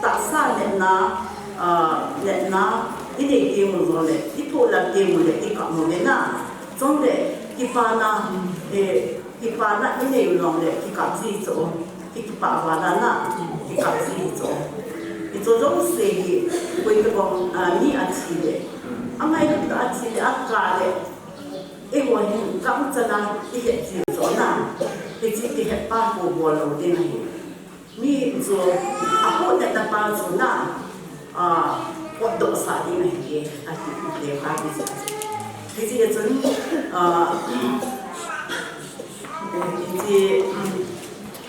ta sa le na ini ke mo zo le ki po la ke mo le ki ka mo le na zong le ki pa na ini yo lo le ki ka si zo ki pa wa na ki ka si zo ki zo zo se hi ko i ko ni a chi le amai ta a chi le a ka le e wo ni ka cha na ki he chi zo na ki chi ki he pa ko bo lo de na hi mi zo a ko de ta pa zo na what do sa di na hi a ti de ha ki chi ki chun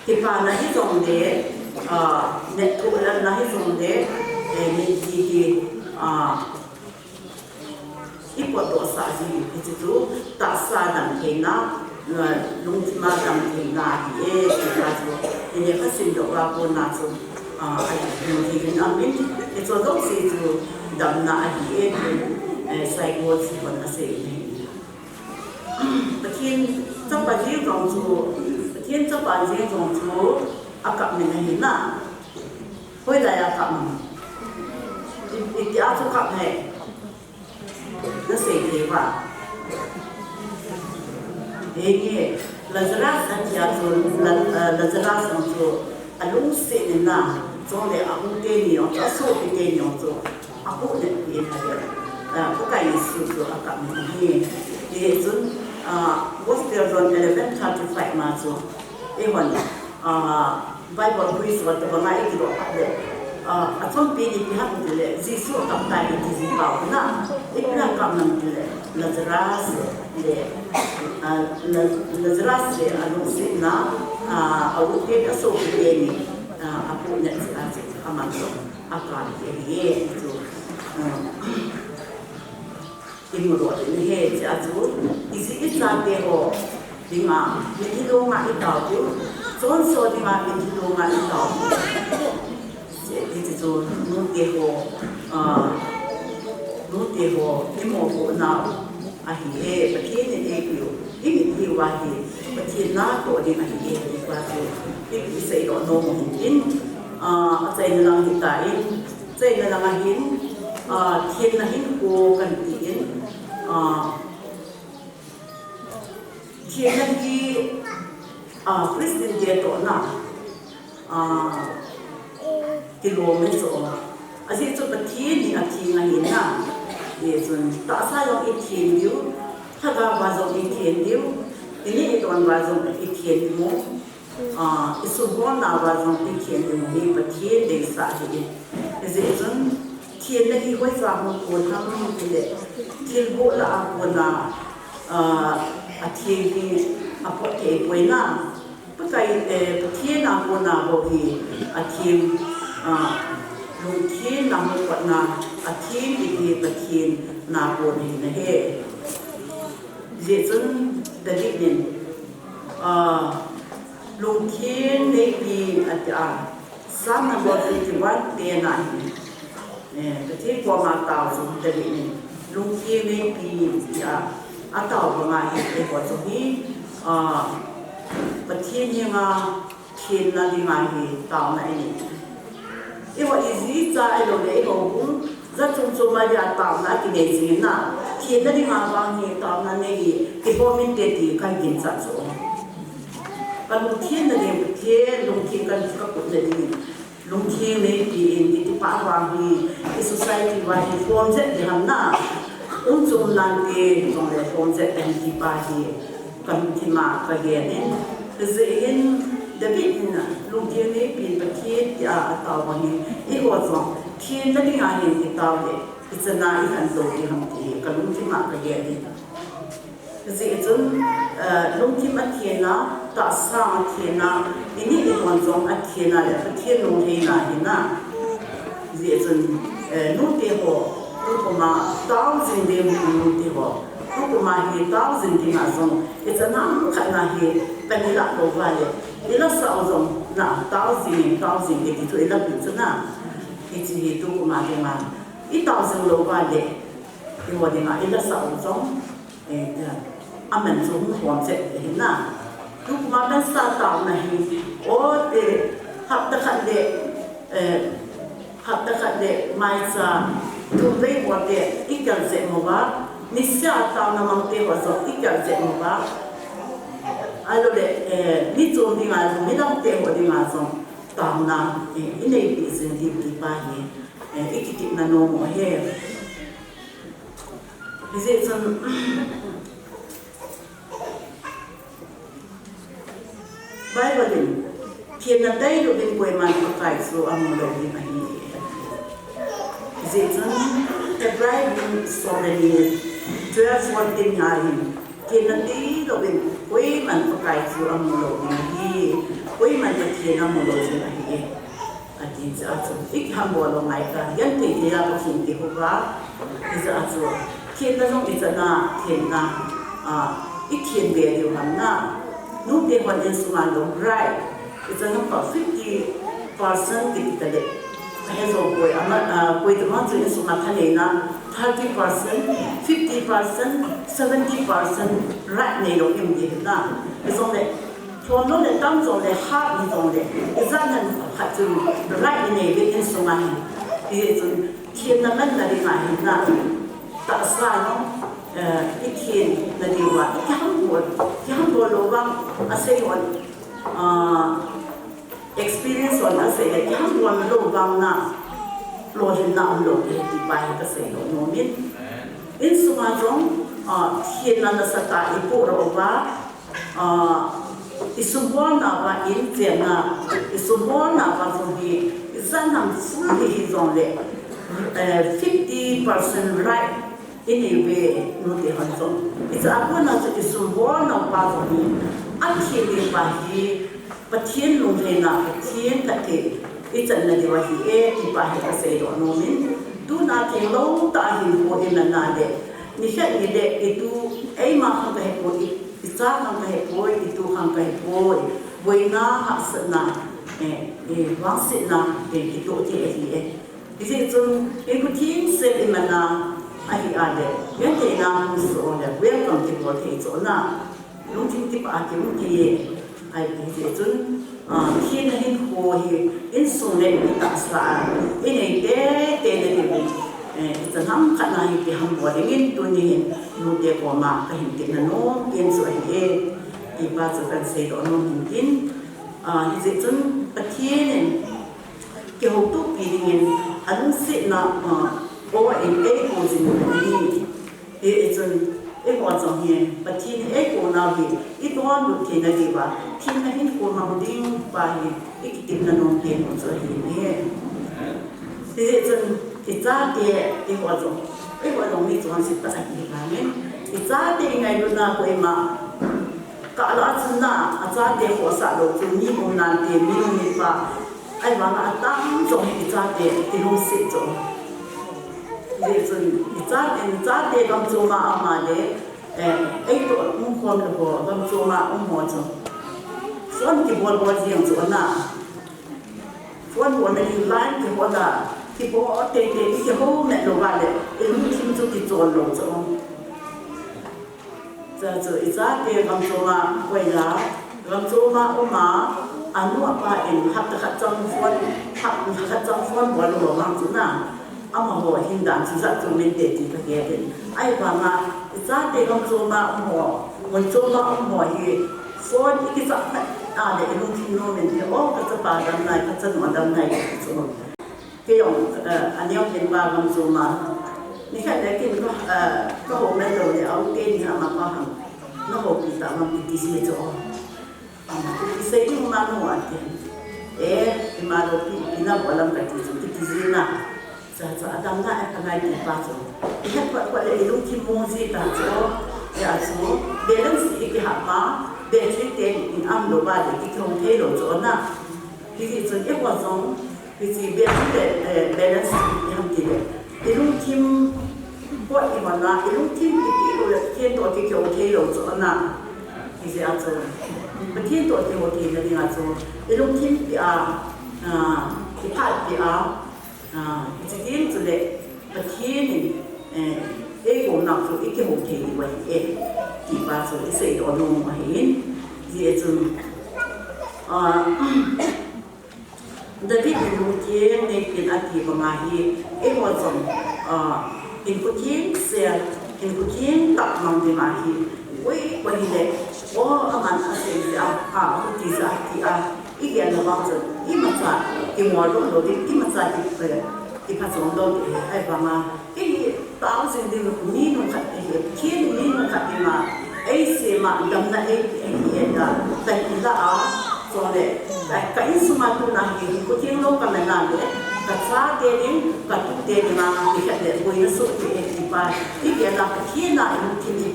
ki pa na hi zong de ne ko la na hi zong de mi ki ipo do sa ji ki chu ta sa dam ke na lung ti ma dam ke na ki ki ka chu ni ka sin do wa ko na chu ai ni ki na min ki chu do si chu dam na hi sai ko si ko na se ni Patien cha pa ji rong chu patien cha pa ji rong chu akap ni hi na hoi la ya kap ni ti a chu kap hai nó sẽ thế và thế nghe Lazarus anh chị rồi Lazarus anh rồi anh lúc sẽ đến na cho nên anh cũng kêu nhiều cho số thì kêu nhiều rồi anh cũng nhận tiền hay có cái gì rồi anh cảm thấy thì chúng Gospel John 11:35 mà rồi cái phần Bible quiz và tập ngày cái đó à trong bên đi hát một lệ Giêsu cầm tay đi gì bảo na ít là cầm nằm lệ Lazarus để anh xin na ở cái cái số tiền này anh cũng nhận ra anh mang rồi anh còn cái gì rồi in một loại như thế chứ anh chú thì sẽ ít ra tiền hồ thì mà những đồ mà ít đầu chứ số số thì mà những đồ mà ít đầu thì rồi nút tiền hồ cái mỏ hồ nào anh hiểu bất kỳ những cái điều cái điều gì bất kỳ nào có đi anh hiểu thì qua rồi cái sự đó nó một in tại là hiện tại tại là hiện thiên là hiện cô cần tiền thiên là cái Christian dia tu nak kilometer asyik tu bertian ni asyik ngahin na, yesun tak sayang ikhtian dia, thada bazong ikhtian dia, ini itu an bazong ikhtian dia, isu bona bazong ikhtian dia ni bertian desa jadi, yesun tian lagi kau sama kau tham tidak, tian bola aku na, tian ni apa kau na, pakai tian aku na bagi tian lung thiên là một quận nào thiên thì là thiên nào buồn thì là hệ dễ dưng đã định nên lung thiên này thì sáng năm một thì quan tiền này cái thế qua mà tạo xuống đã định nên lung thiên này thì tạo qua mà để có số đi thiên nhưng mà thiên là đi mà thì tạo này因为一直在落嚟講，即係種乜嘢當那幾年前啦，天嗰啲麻煩嘢當那啲，啲方面啲啲看見曬咗。咁天嗰啲天，龍天跟個嗰啲，龍天呢啲把話啲，啲 society 話啲方式啲係嗱，咁種難啲種嘅方式啲把啲，咁啲嘛個嘢呢，就是因。David na lung thiên này pin bát thiên tàu bằng hình, ít quá rồi thiên đó đi ngang hình thì tàu đấy, ít giờ này hắn đầu thì ham thì cái lung thiên mà cái gì đấy, dễ chân lông kim ăn thiên na ta sang ăn thiên na ini đi hoàn giống ăn thiên na để ăn thiên nông hay na hi na dễ chân nông địa hồ nông mà tao dinh địa nông địa hồ nông mà hi tao dinh địa mà giống cái chân nam khai na hi bên đi lạc đồ vài đi là sao giống na tao dinh cái thì thôi là bị chân na cái gì nông mà thì mà ít tao dinh đồ vài để thì mà đi mà ít là sao giống mình dùng hoàn chỉnh thế nào lúc mà bên xa tàu này ở để học tập để mai sa tụi bây giờ để ít cái gì mà ba nít xa tàu nằm ở đó rồi ít cái gì mà ba ai rồi để nít dùng đi ngay rồi nít làm thế rồi đi ngay rồi tàu nào cái này bị gì đi ba gì ít cái nào nó mà hết bây giờ Bible thiên là đây rồi bên quê mà có phải số âm đồ đi mà đi dễ dàng Hebrew so many 12 14 ngày thiên là đi rồi bên quê mà có phải số âm đồ đi mà đi quê mà có thiên âm đồ đi mà đi à thì giờ số ít ham bộ lòng ngày cả dân thì là có hình thì không có giờ số thiên là trong cái na thiên na ít thiên về điều hành na nung dia buat yang semua right, itu nampak 50% kita dek. Hanya koi amat koi tu macam yang semua thale na 30%, 50%, 70% right ni loh yang dia na. Itu ni, kalau ni tam tu ni hard ni tu ni, itu kan hatu right ni dia yang semua ni. Itu thiên là mình dari mana na, tak salah ít thiên là điều mà cái không buồn lâu băng sẽ còn experience còn sẽ là cái không buồn lâu băng na lâu hiện nào lâu thì bài cái sẽ lâu nó biết in số mà trong thiên là nó sẽ tại bộ rồi và isumbuan na và in tiền na isumbuan na và rồi thì dân làm full thì rồi lệ 50% right ini be nuti hanson itu aku nak jadi sumber nak bawa ni akhir ni bahi patien lunghe na patien kate itu nanti bahi di bahi kasih nomin tu nak kalau tak hidup ini nade ni kan ide itu mah hang kahipoi isa hang kahipoi itu hang kahipoi boina hasna wasina itu je itu ikutin se mana ai ada yang kita musuh ada welcome to what is ona lungting tip ati muti ai itu thiên hình hồi in sung lên ta sa ini te itu ham khana hi ti ham bo dingin tu ni nu te ko ma ka hin tin no in so ai ti ba so kan se do no tin itu patien ke hotu piringin anun sit na or in echo in the it's an echo on here, but in echo now it one would take a giver. Tin a hint for mounting by it did not know him also here. It's a day, it was only one sit back in it's a day I do not go ma. Kalasna, a day for Salo to me on that day, me I want a damn so it's a day, it don't sit on. Kita dia kam cuma amade, itu umkon lepo kam cuma ummojo. Suan kibol yang suana, suan buat dari lain kibola, kibol tete itu home lo vale, ilmu kimtu kitol lo so. Jadi dia kam cuma kuila, kam cuma anu apa hak kacang suan buat lo orang suana. Ama ho hindan si sa tu men te ti ka ge den ai ba ma sa te kom so ma ho mon so ma ho hi so ni ki sa de lu tin no men de o ka sa pa dam nai ka sa ma dam nai so ke yong an yong ken ba kom so ma ni ka de kin ko ho men lo de au ke ni ma ka han no ho ki ta ma ki si so ama ki se ni ma no wa ke ma ro ki ina ba lam ka ti so ki si na Adam na akan naik di pasar. Ia buat ilmu kimu sih tak so. se asu balance iki hapa battery ten in am lo ba de ki thong the lo zo na ki ji zo e wa zong ki ji battery balance yam ti de ilung kim po i ma na ilung kim ki lo le kien to ki thong the lo zo na ki ji a zo ba kien to ki ho ki na ni a zo ilung kim ki a ki pa ki a ki ji tin zo le ba kien ni ego na so ikke ho ke ni wa ki ba so se do no ma hin ji e zum da bi lu ke ne ke na ki ba ma hi e ho zum in ko kien se in ko kien ta mang de ma hi we wa ni le o aman a se ya ha ti sa ti a i ge na ba so i ma sa ki mo lo di i ma sa ki pa so do ai ba ma ki tao sinh đi một ní nó khát thì thiên ní nó khát thì mà ấy sẽ mà đâm ra ấy hiện là tại vì là cho nên cái số mà tu nào thì có thiên lâu cả mình làm đấy cả xa tiền đến cả tu tiền mà thì cái đấy với nó số thì phải thì cái là cái thiên là những thiên thì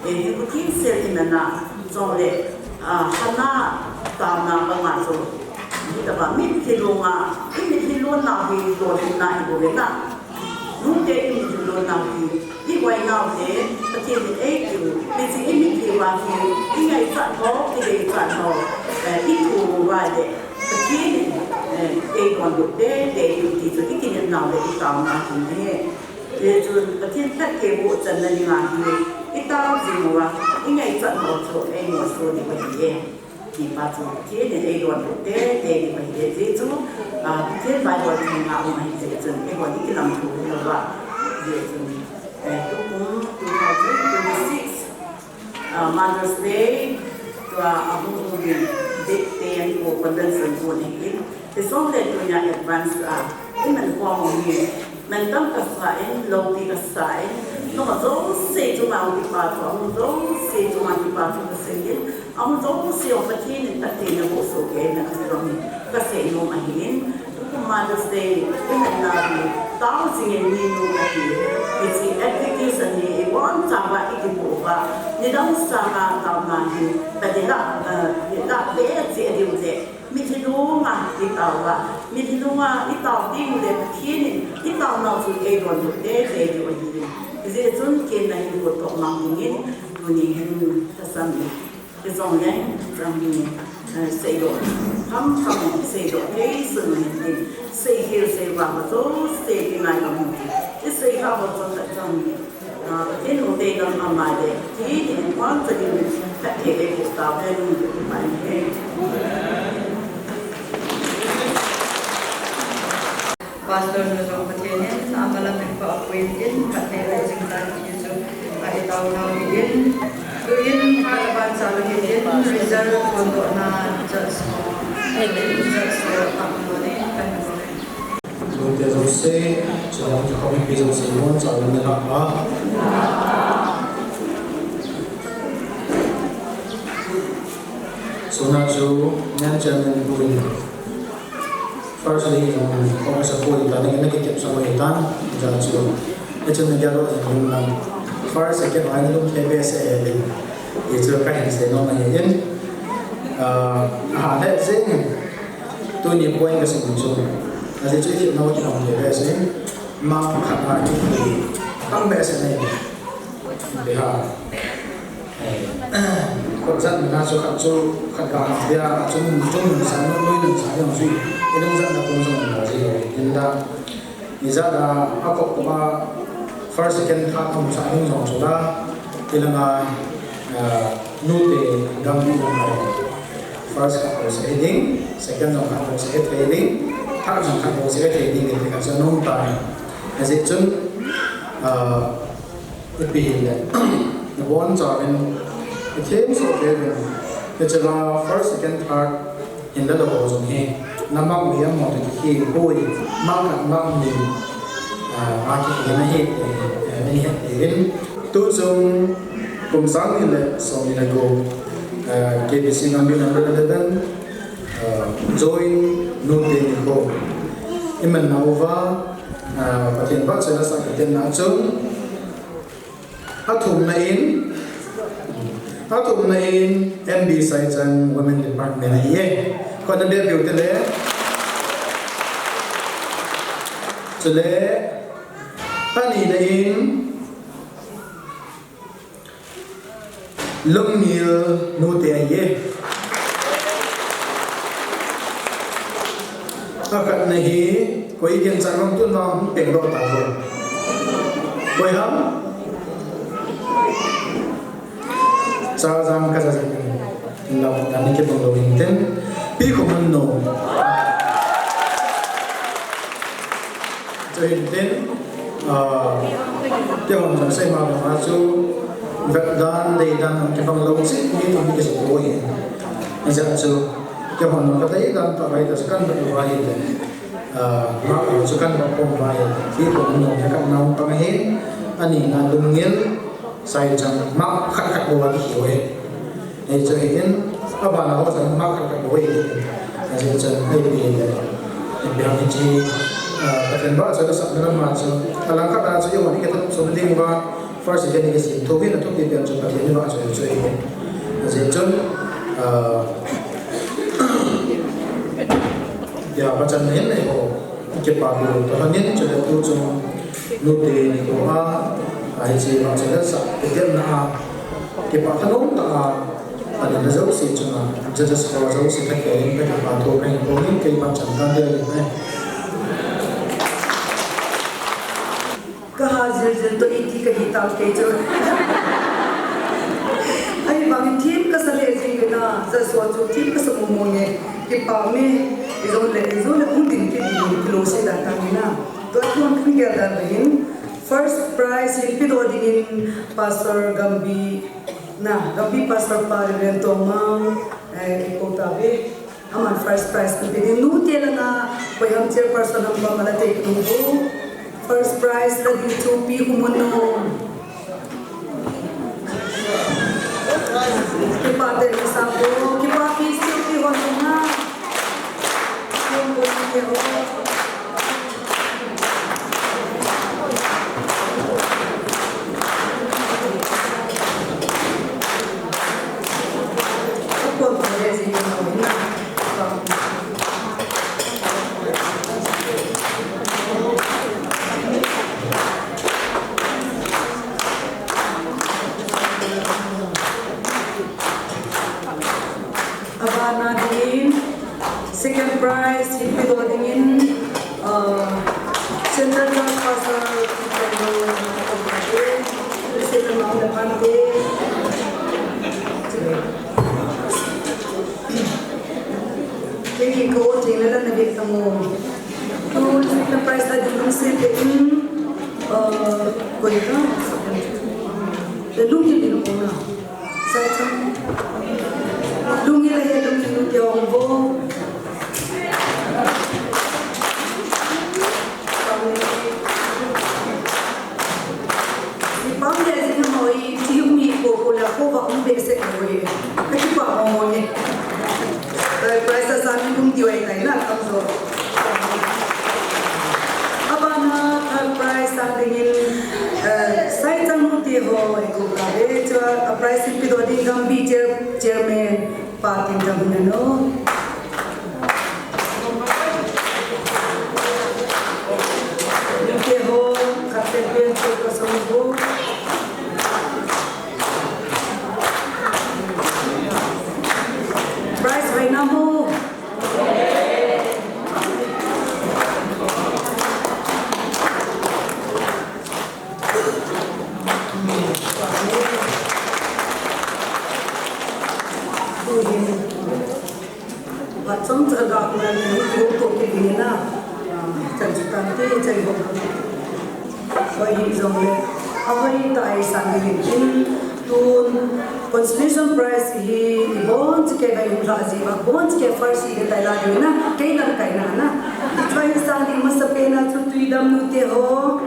thì có thiên sẽ thì mình làm cho nên hana tao nào bằng mà rồi thì tập mình thì luôn mình thì luôn nào thì rồi thì này rồi đấy là lúc đấy mình dùng đồ nào thì đi quay nào thế tất nhiên thì ấy kiểu mình sẽ mình thì vào thì cái ngày chọn có cái ngày chọn họ ít thù vài để tất nhiên để còn được để điều thì rồi cái kinh nghiệm nào để đi tạo mà thì thế thì rồi tất nhiên tất cả bộ trần là như là cái tao gì mà cái ngày chọn họ chỗ em một số thì phải gì thì bà chủ thế để đây còn được để phải để dễ chú thế bài gọi thành nào mà dễ dần cái gọi những cái làm thủ là vậy dễ dần cũng 2026 Mother's Day và ông cũng date tiền của con dân sinh của này thì số này tôi nhà advance cái mình qua một ngày mình tâm cả phải lâu đi cả phải nó mà dấu xì cho mà ông đi vào ông dấu xì cho mà đi vào trong cái sinh nhật ông dấu xì ông phải thiên nên tất nhiên là bộ số cái này cái đó mình cái sẽ弄ảnh hiện cũng Mother's Day cái mình là vì tao gì nhìn luôn là vì cái application này quan trọng là cái bộ và nếu đâu sao mà tao mà thì tại vì là bé gì điều gì mình thì đúng mà đi tàu và mình thì đúng mà đi tàu đi một đêm thiên đi tàu nào cũng cái rồi một đêm để điều gì cái chúng kiến này của tổ mang những tụi mình ta xem cái dòng nhé dòng gì xây đồ thăm xây đồ thế sự mình xây hiểu xây vào một số xây cái này là một cái xây vào một số tại dòng cái nụ đây là mà để thì quan trọng là phải thể cái cuộc tàu đây là một cái bài Pastor Nusong Patinin, amalam ng pa-appointin, patay sing tani Yesu, ay tao na bigyan. Tuyin harapan sa bigyan, reserve kondo na just mo. Just mo ni kanmo. Lord Jesus say, so that you come in peace of Simon, so I will not so now so mention and doing firstly kung sa po ito nang nakikip sa mga itan dyan so ito nagyaro yung first second line yung KBS ito kahit sa ino mahihin that thing to ni point kasi so kasi ito yung nawat yung KBS makakakit ang besa na yun diha kung saan mga so kagkaan dia chung sa nuloy ng sayang suy inong saan na kung saan mga siya hindi isa na ako kuma first second hatong sa aking song suda ilang nute gamit ng first hatong sa heading second song hatong sa heading third song hatong sa heading hindi ka sa nung time kasi chun ipihin na the one job in the themes of heaven which are first second third in the levels of him namang niya mo to ki boy mang ni aki na hit ni hit tu sung kum sang ni le so ni na go KBC number 11 join no te ko iman nova patien ba sa sa katen na chung athum na in tụi này MB sai chân Women Department này còn đặc biệt biểu tượng lẽ cho lẽ anh này lông nhiều nô tiền ye các này có ý kiến rằng không tuân lòng tiền độ tạo rồi coi hả sao rằng cái gì lòng đã đi cái bằng đầu hình tên pi không ăn nổ cho hình tên cái bằng rằng xây mà bằng chú vật đan đầy đan cái bằng lâu xích như trong cái sự cố hiện bây giờ chú cái bằng nó thấy đan tạo ra cái căn bệnh vài hiện mà ở chỗ căn bệnh không vài pi không ăn nổ cái căn nào bằng hết anh ấy là đừng nghiến sai chẳng mắc khắc khắc bố anh hiểu hết này cho hiện các bạn nào có rằng mắc khắc khắc bố hết này cho hay bị biểu hiện gì các bạn bảo cho các sản phẩm mà cho làm các bạn sẽ dùng những cái thông số định và first again cái gì thu viên là thông tin biểu cho các bạn như vậy cho hiện này cho giờ bắt chân đến này họ chụp vào đồ tôi nhất cho được tôi dùng nút tiền của ai chỉ mà sẽ rất sợ cái tiền là cái bảo thân ống là anh nó dấu xí cho nó rất là dấu xí các cái bảo thủ này có những cái bảo chẳng tan được này cái gì tôi ít cái gì tao cái chỗ ai bằng team cái sao để gì cái na giờ số team cái số mồm nhé cái bảo mình rồi cũng tin cái gì lô sẽ đặt tăng na tôi không biết cái đó đến first prize in Pidodin Pastor Gambi Pastor Pariven Tomang Kotabe aman first prize ko din nutela na payam chairperson ng Bangladesh nubo first prize la dito pi kumuno kipate na sabo kipati pi hono na yung ko second prize Hipidodingin Central Trust Pastor Receive amount of money Kaya ko tingnan lang nabigtan mo Kung na prize na din ng sipin kuya ka Lungi din ako na sa isang Lungi lang yung lungi yung bo basic way. Kasi pa mo ni. Price sa amin kung diwa ay na kamso. Aba na price sa tingin site ang muti ho ay ko kabe cha price Pidodin Gambi chairman patin na no. Muti ho kapten ko sa mo. Namu. Macam tergak dengan untuk ini na, cerita tu cerita. Bayi zomle, apa ini tak aisan ini tun consolation prize hi bond ke gai razi ba bond ke farsi ke tayla na kailan kaina na try sa di masapena tu idam nute ho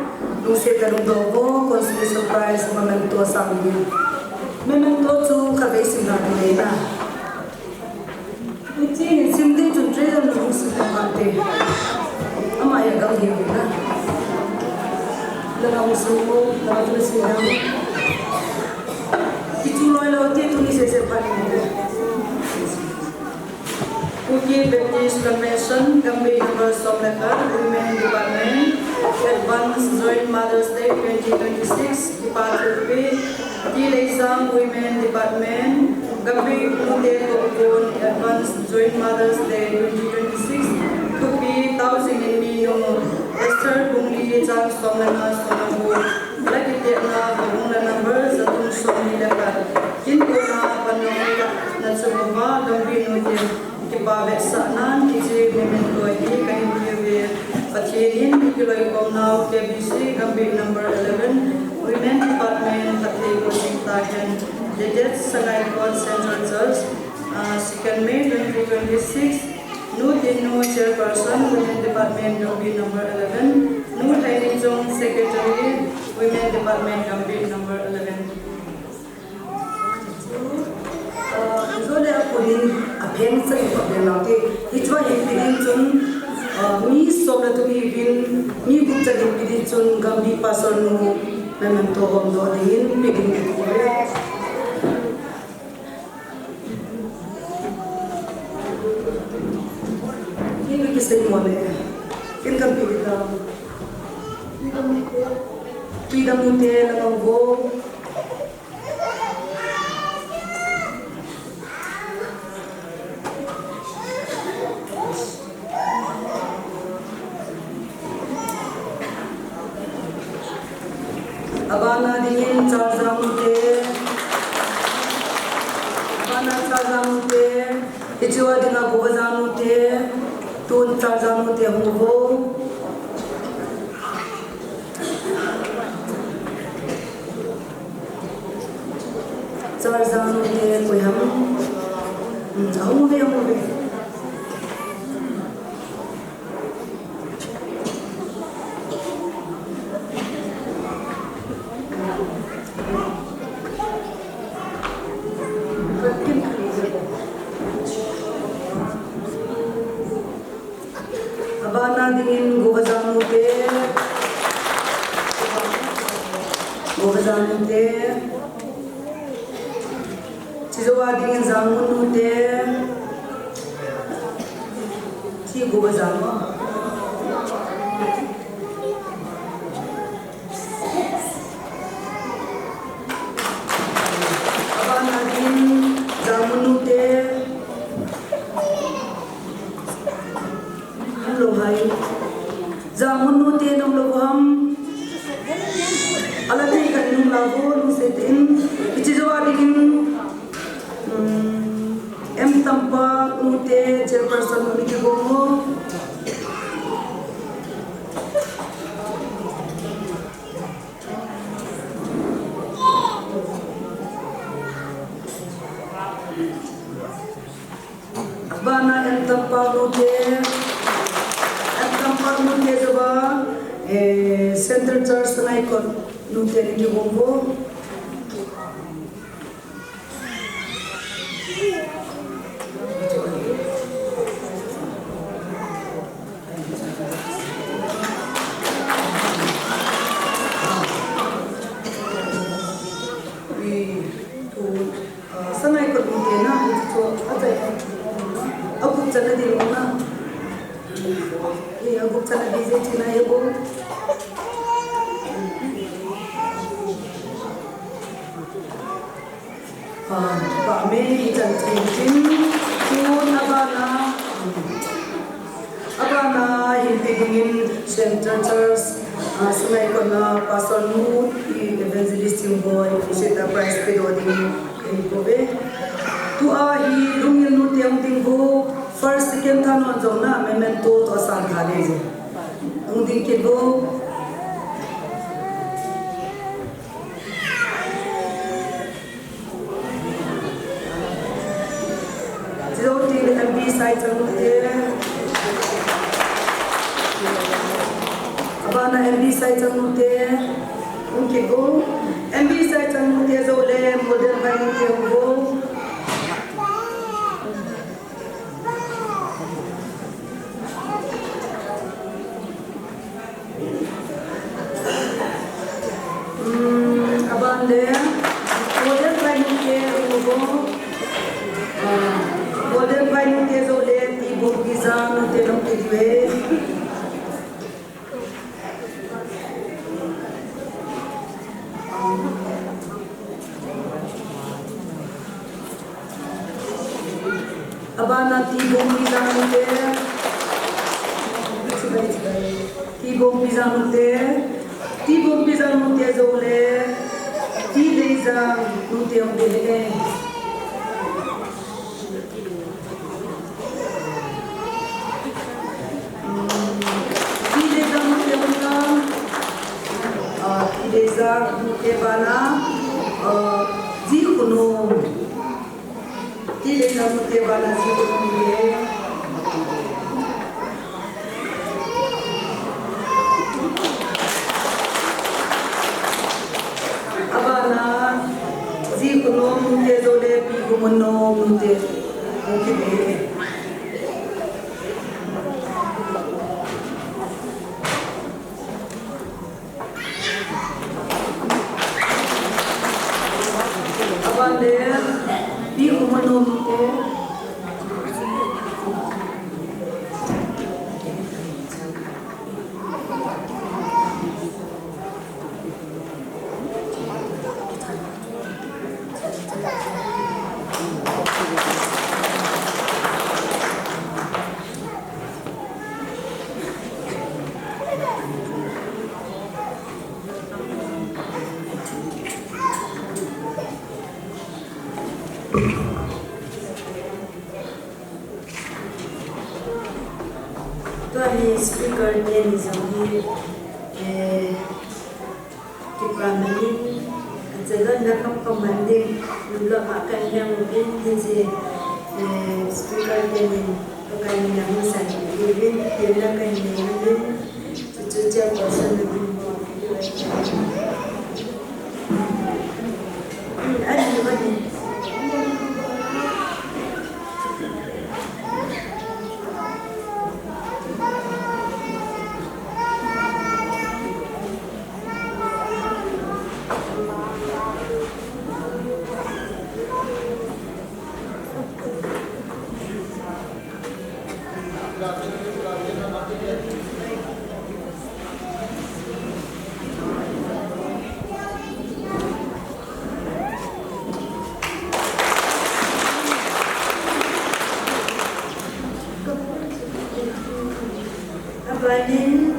nuse tarung dogo consolation prize memento sangi memento tu kabesim na na Iti simde tu treasure no sukamate amaya gam hi na Dalam semua dalam sejarah itu loh melodi tu ni saya paling. Kuki Baptist Convention, Gambir Number Somlakar, Women Department, Advanced Joint Mothers Day 2026, Departure P, Exam Women Department, Gambir Mudir Kokun, Advanced Joint Mothers Day 2026, Kuki Thousand in Mino, Esther Bungli Jang Somlana Sonamu, Lagi Tiana Bungla Number, Zatun Somlakar, Kinkona Panong Natsumova, Gambir Mudir. Kipa veksanan kisi women loi kain biwe pacherin kiloi komnau KBC Gambir number 11 Women Department Kate Coaching Taken Dedet Sangai God Central Church 2nd May 2026 Nu Dinu Chairperson Women Department Gambir number 11 Nu Thaini Jong Secretary Women Department Gambir number 11 Zole apunin apeng sa ipabel natin. Itwa hipidin chun mi sobra tu hipin mi bukta hipidin chun Gambir pasal nu memento hondo dingin pidin ipure. Ini kisah mole. Kin Gambir kita. Pidam mute lang go. Abana dingin charjamute ichwa dinga bogazamute tun charjamute hubo charjamute koyam amuve Abana dingin gobazamute Chizowa dingin zamunute Chi gobazamu Abana dingin zamunute Lohai Zamun nute nom loham Alati kan num lago num setin Ichizawa digin M tampa nute chairperson nuniki gomo Bana M tampa nute Central Church Naikon Nuteri di Bombo Sanai ko Nutena ito atay Abu sana di Luna Abu sana di Zetina Abu Pak Mei jantin tun abana hipigin Central Church sunai kona pasal nu evangelist boy iseta prize pedoding kobe tu hi rumil nu tiang tinggo first second thanon jona memento to asan thale je ungding ke go MB side chanute abana MB side chanute unke go MB side chanute zo le model vai unke go abande model vai unke Ti bom pisang mute zole. Ti leza mute omdele. Ti leza mute omdele. Ti leza mute bana. Ji kuno. Ti leza mute bana ji kuno. Mute zole pi gumono mute be abande pi gumono mute speaker din izangi ki pramani jalan nakam pemanding nula akan yang mungkin je speaker din akan yang misal din dia akan yang cucu person lebih ada juga ni Abanin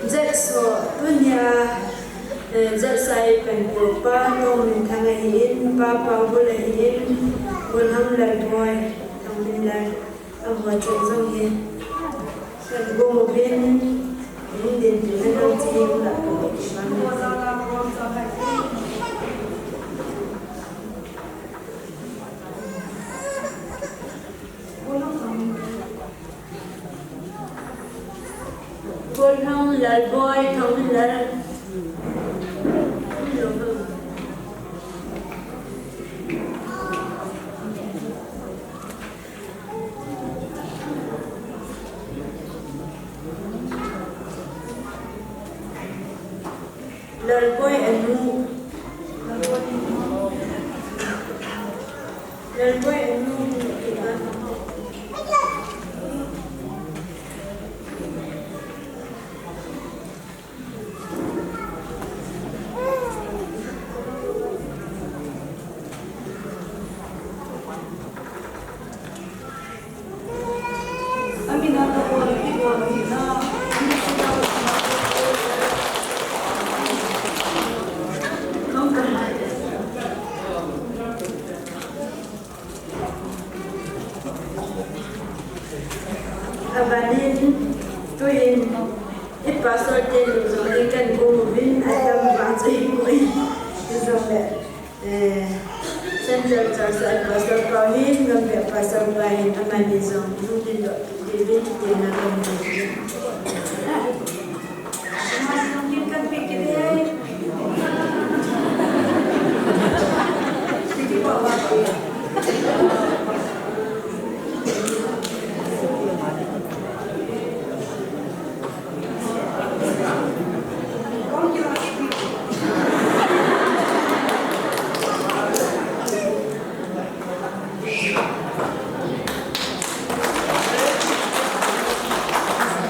Jetso punya Jetsai penpupa nom tangahin papa bulahin bulham lalboy tambilan amwa chongzongin kan gomobin indin dinang tim la bulham lalboy tambilan Lalboy anu Abanin tuin ipasol din zong ikan gumubin adam bancay kuy zong central church at pasol pauhin gambe pasol bahin amani zong nutin do dibin din na gumubin mungkin kan pikir ay sige po waktu ya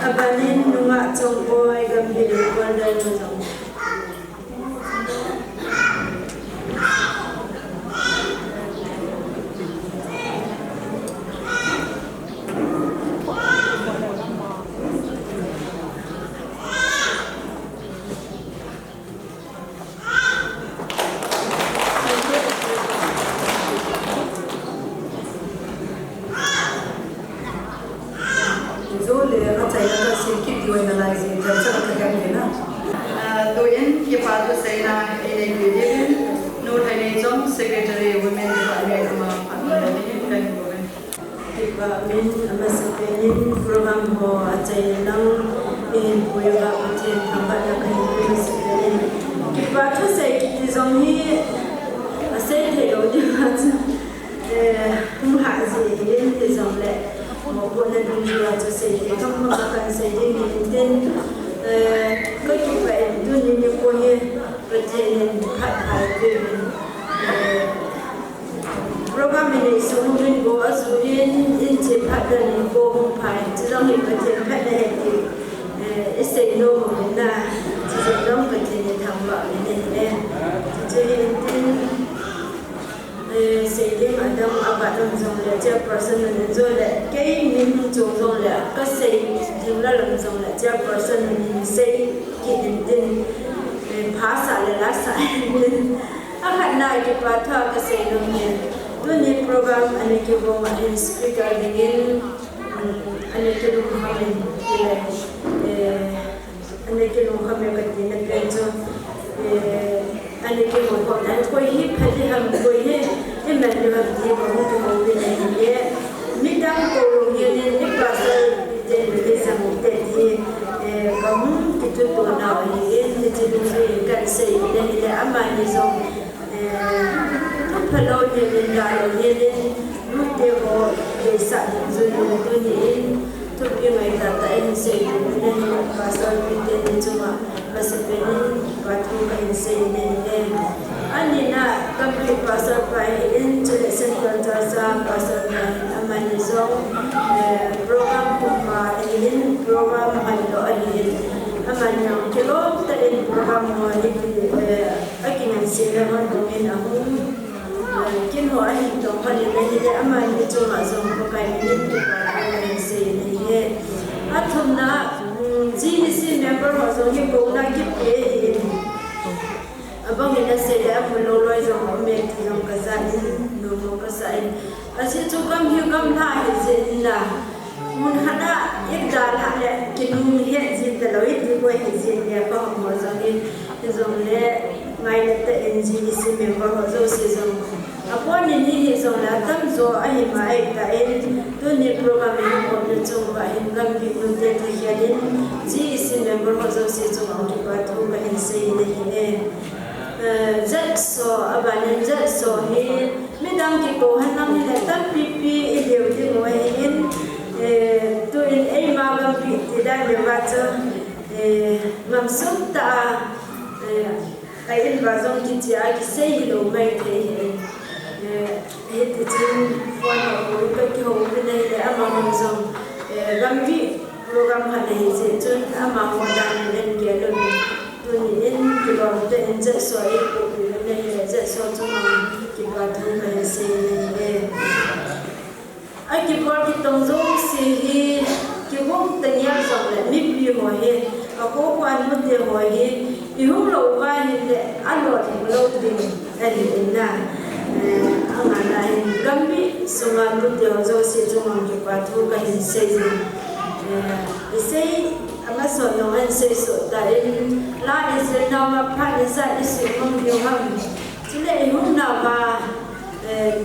Abanin nunga chong boy gambir kwaldan mo แล้วก็สิ่งที่ดีในไลฟ์จะจะทำยังไงนะ ตัวเองที่พาตัวเซนาเอเดนดีนูไทยในจอม Secretary Women Department มาพัฒนาในการบริหาร Department amasapenin program ho acai lang in puyaga utin thamba na kai amasapenin kipa tho se ki zong hi ase the lo di ma hum ha ji yin ti zong le mo ko na dun ji wa se ki kam ma ka se ji ni tin ko ki pa du ni ko ni patin khat ha ti program ini sungguh go azuin inci pada ni go humpai sedang hidup pada hati istri no mena sedang berjalan tambah ini jadi sehingga madam abad langsung le person langsung le kay min langsung le kasi jumlah langsung le person ini say kita bahasa le rasa akan naik kepada kasi dunia Ini program ane kibo mahin speaker dengan ane kibo kami ane kibo kami kerja nak kerja ane kibo kami ane koi hip hati ham koi he ini macam dia baru tu mau bina dia midang kolong dia ni pasal jadi sama jadi kamu kita tu nak ini jadi kan saya jadi aman ni so Hello, Yemen, Yemen, lúc tiêu hồ để sẵn rồi tôi nghĩ tôi như vậy là tại anh sẽ nên và sau khi tên cho mà và sẽ bên và thu anh sẽ nên anh nhìn là các vị và sau phải in cho để sinh hoạt ra và sau này anh mình giống program mà in program hành động anh mình yang kalau kita in program ini akan hasil yang mungkin aku kin ho a hin tong phali le ni ama ni chu ma zong ko kai ni tu pa ni se ni ye a thum na ji ni si member ho zong hi ko na ki pe abang ni se le a lo loi zong me ti zong ka za ni no no ka sa in a si chu kam hi kam na hi se na mun hana ek da la le ki nu hi ji ta lo i ti ko hi ji ne ko mo zong ni zong le ngai le te NGC member ho zo se zong Upon ini zola tam zo ahi mai ta en tu ni program ni ko ni chung ba in gam bi mun te ta hialin ji si member ho zo si chung ki ba tu ba in se ni ne zat so aban zat so hi mi dam ki ko han nam ni tam pi pi i deu ti mo in tu in ei ma gam pi ti da ni ba cho ngam sum ta ai in ba zong ki ti a ki se hi lo mai te itu pun orang kita orang ni le amam zong gambi program ada ini tu amam modal dan dia lebih tu ni kita kita enjak soal ni le enjak soal cuma kita tu ni se ni aki por kita zong se hi kita tanya zong le ni pi ho he aku kuan mute ho he ihum lo ba ni le alot lo din ani na ang lain gambi sungan ruti hozo si jumang ki pathu ka hin sei isei ama so no an sei so da in la is na ma pha ni sa is mong yo ham chile hum na ba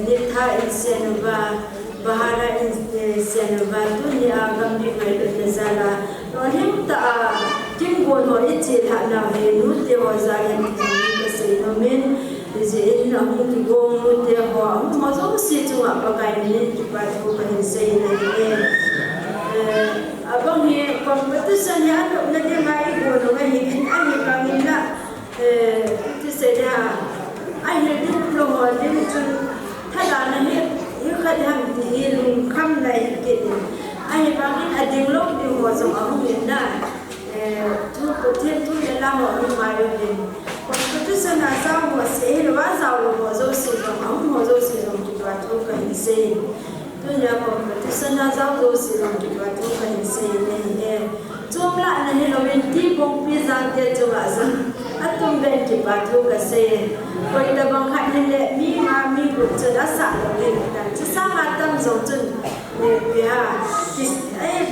ni tha in sen ba bahara in sen ba tu ni a gambi mai de sala no him ta kim gon ho ichi tha na ve nu te ho za yan ka sei no men Jadi nak mungkin gong muda ho, macam si tu apa kain ni kita tu kain saya ni. Abang ni kompetisi ni ada nanti mai gong orang ini ani kami nak tu saya akhir ni belum ada macam thada ni kadang ni lung kam lai kita. Akhir kami ada log di macam abang ni nak tu hotel tu dalam orang mai ni. Kompetisi nak sama sih, lepas sama macam sih, orang macam sih orang kita tu kan sih. Tu yang kompetisi nak sama sih orang kita tu kan sih ni. Jumlah ni lebih timbang pizza dia juga sah. Atum ben kita tu kan sih. Kau ida bangkat ni le, mi mami buat asa lebih kan. Sesama tam zontun, ni biar,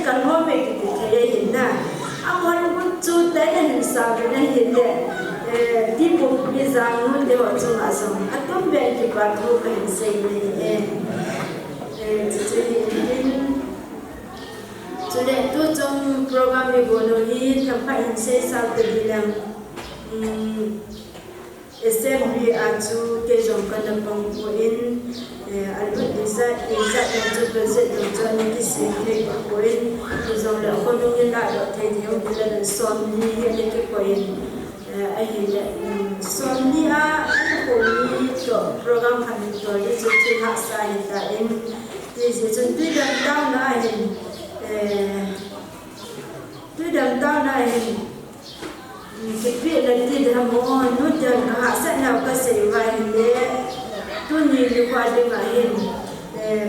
kalau mau kita na amon kun chu te hin sa na hin le di bu bi za nu de wa chu ma so atom be ki ba thu ka hin sei ni Today, tu trong program ni bono hi tempat yang saya sahaja bilang SMB aju ke jangka dalam poin albut desa yang tu berzat yang jadi kisah poin jangka dalam konon yang ada tadi yang bila son ni yang ke poin akhirnya son ni poin tu program kami tu dia jadi hak saya dan dia jadi dalam tahun lain tôi đầm tao này cái việc là gì để làm món nút dần hạ sẽ nào có sẽ vài để tôi nhìn được qua đi mà hiện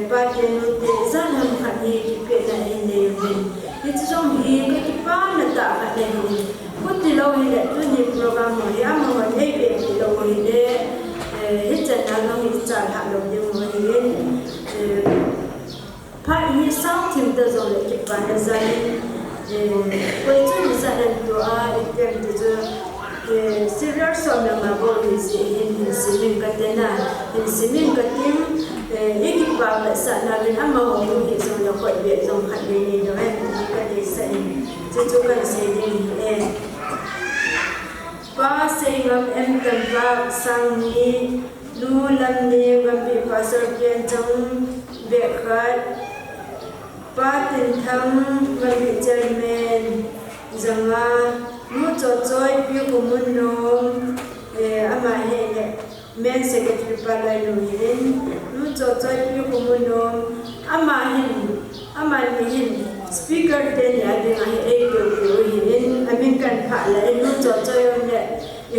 ba cái nút để rất là khả nghi cái việc này hiện để mình cái trong hiện cái ban là tạo khả năng có từ lâu hiện để tôi nhìn program mới mà mà thấy việc từ lâu hiện để hết trận nào nó hiện trả hạ đầu nhưng mà hiện phát hiện sau thì tôi rồi lại kịp bán ra đây quay cho những gia đình của ai đem từ serious xong là mà vô thì sẽ hình sự mình cái tên là hình sự mình cái tiếng ý kịp vào lại sản là mình ăn mà họ không hiểu rồi là khỏi việc dòng hạt bên này rồi em thì cái này sẽ cho chúng mình sẽ đi ba sẽ ngâm em cần vào sang đi lu lâm đi ngâm bị phá sở kiện trong việc khác ba tình thăng ngâm bị chơi men rằng lu cho chơi biểu của mình nôm ama hệ men sẽ cái chuyện ba lại nổi lên lu cho chơi biểu của mình nôm ama hình speaker tên là tiếng Anh biểu hiện mình cần phải là lu cho chơi ông này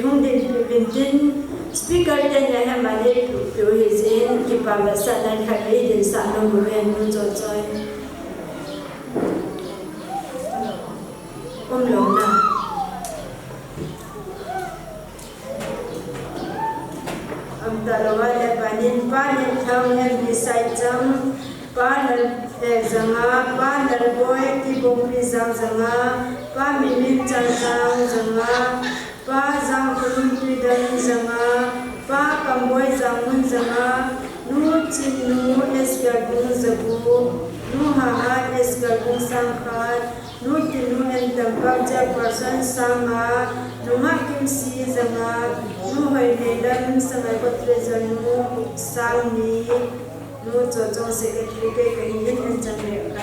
không định bình tin speaker tên là mà để biểu hiện cái bà vợ sản này phải để đến sản nông của mình lu cho chơi ông lồng nào ta lo wala panin thang em decide jam panan zanga panan boy ti bongri zanga pa minit zanga pa zang kulun tu dan zanga pa kamboy zanga nu chin nu esgarung zabu nu ha esgarung sangkhat nu tinu en tampaja person sanga nu hakim si zanga nu hoy nedan sangai kotre zanu sangni nu chong secretary ke kahin en chambe ka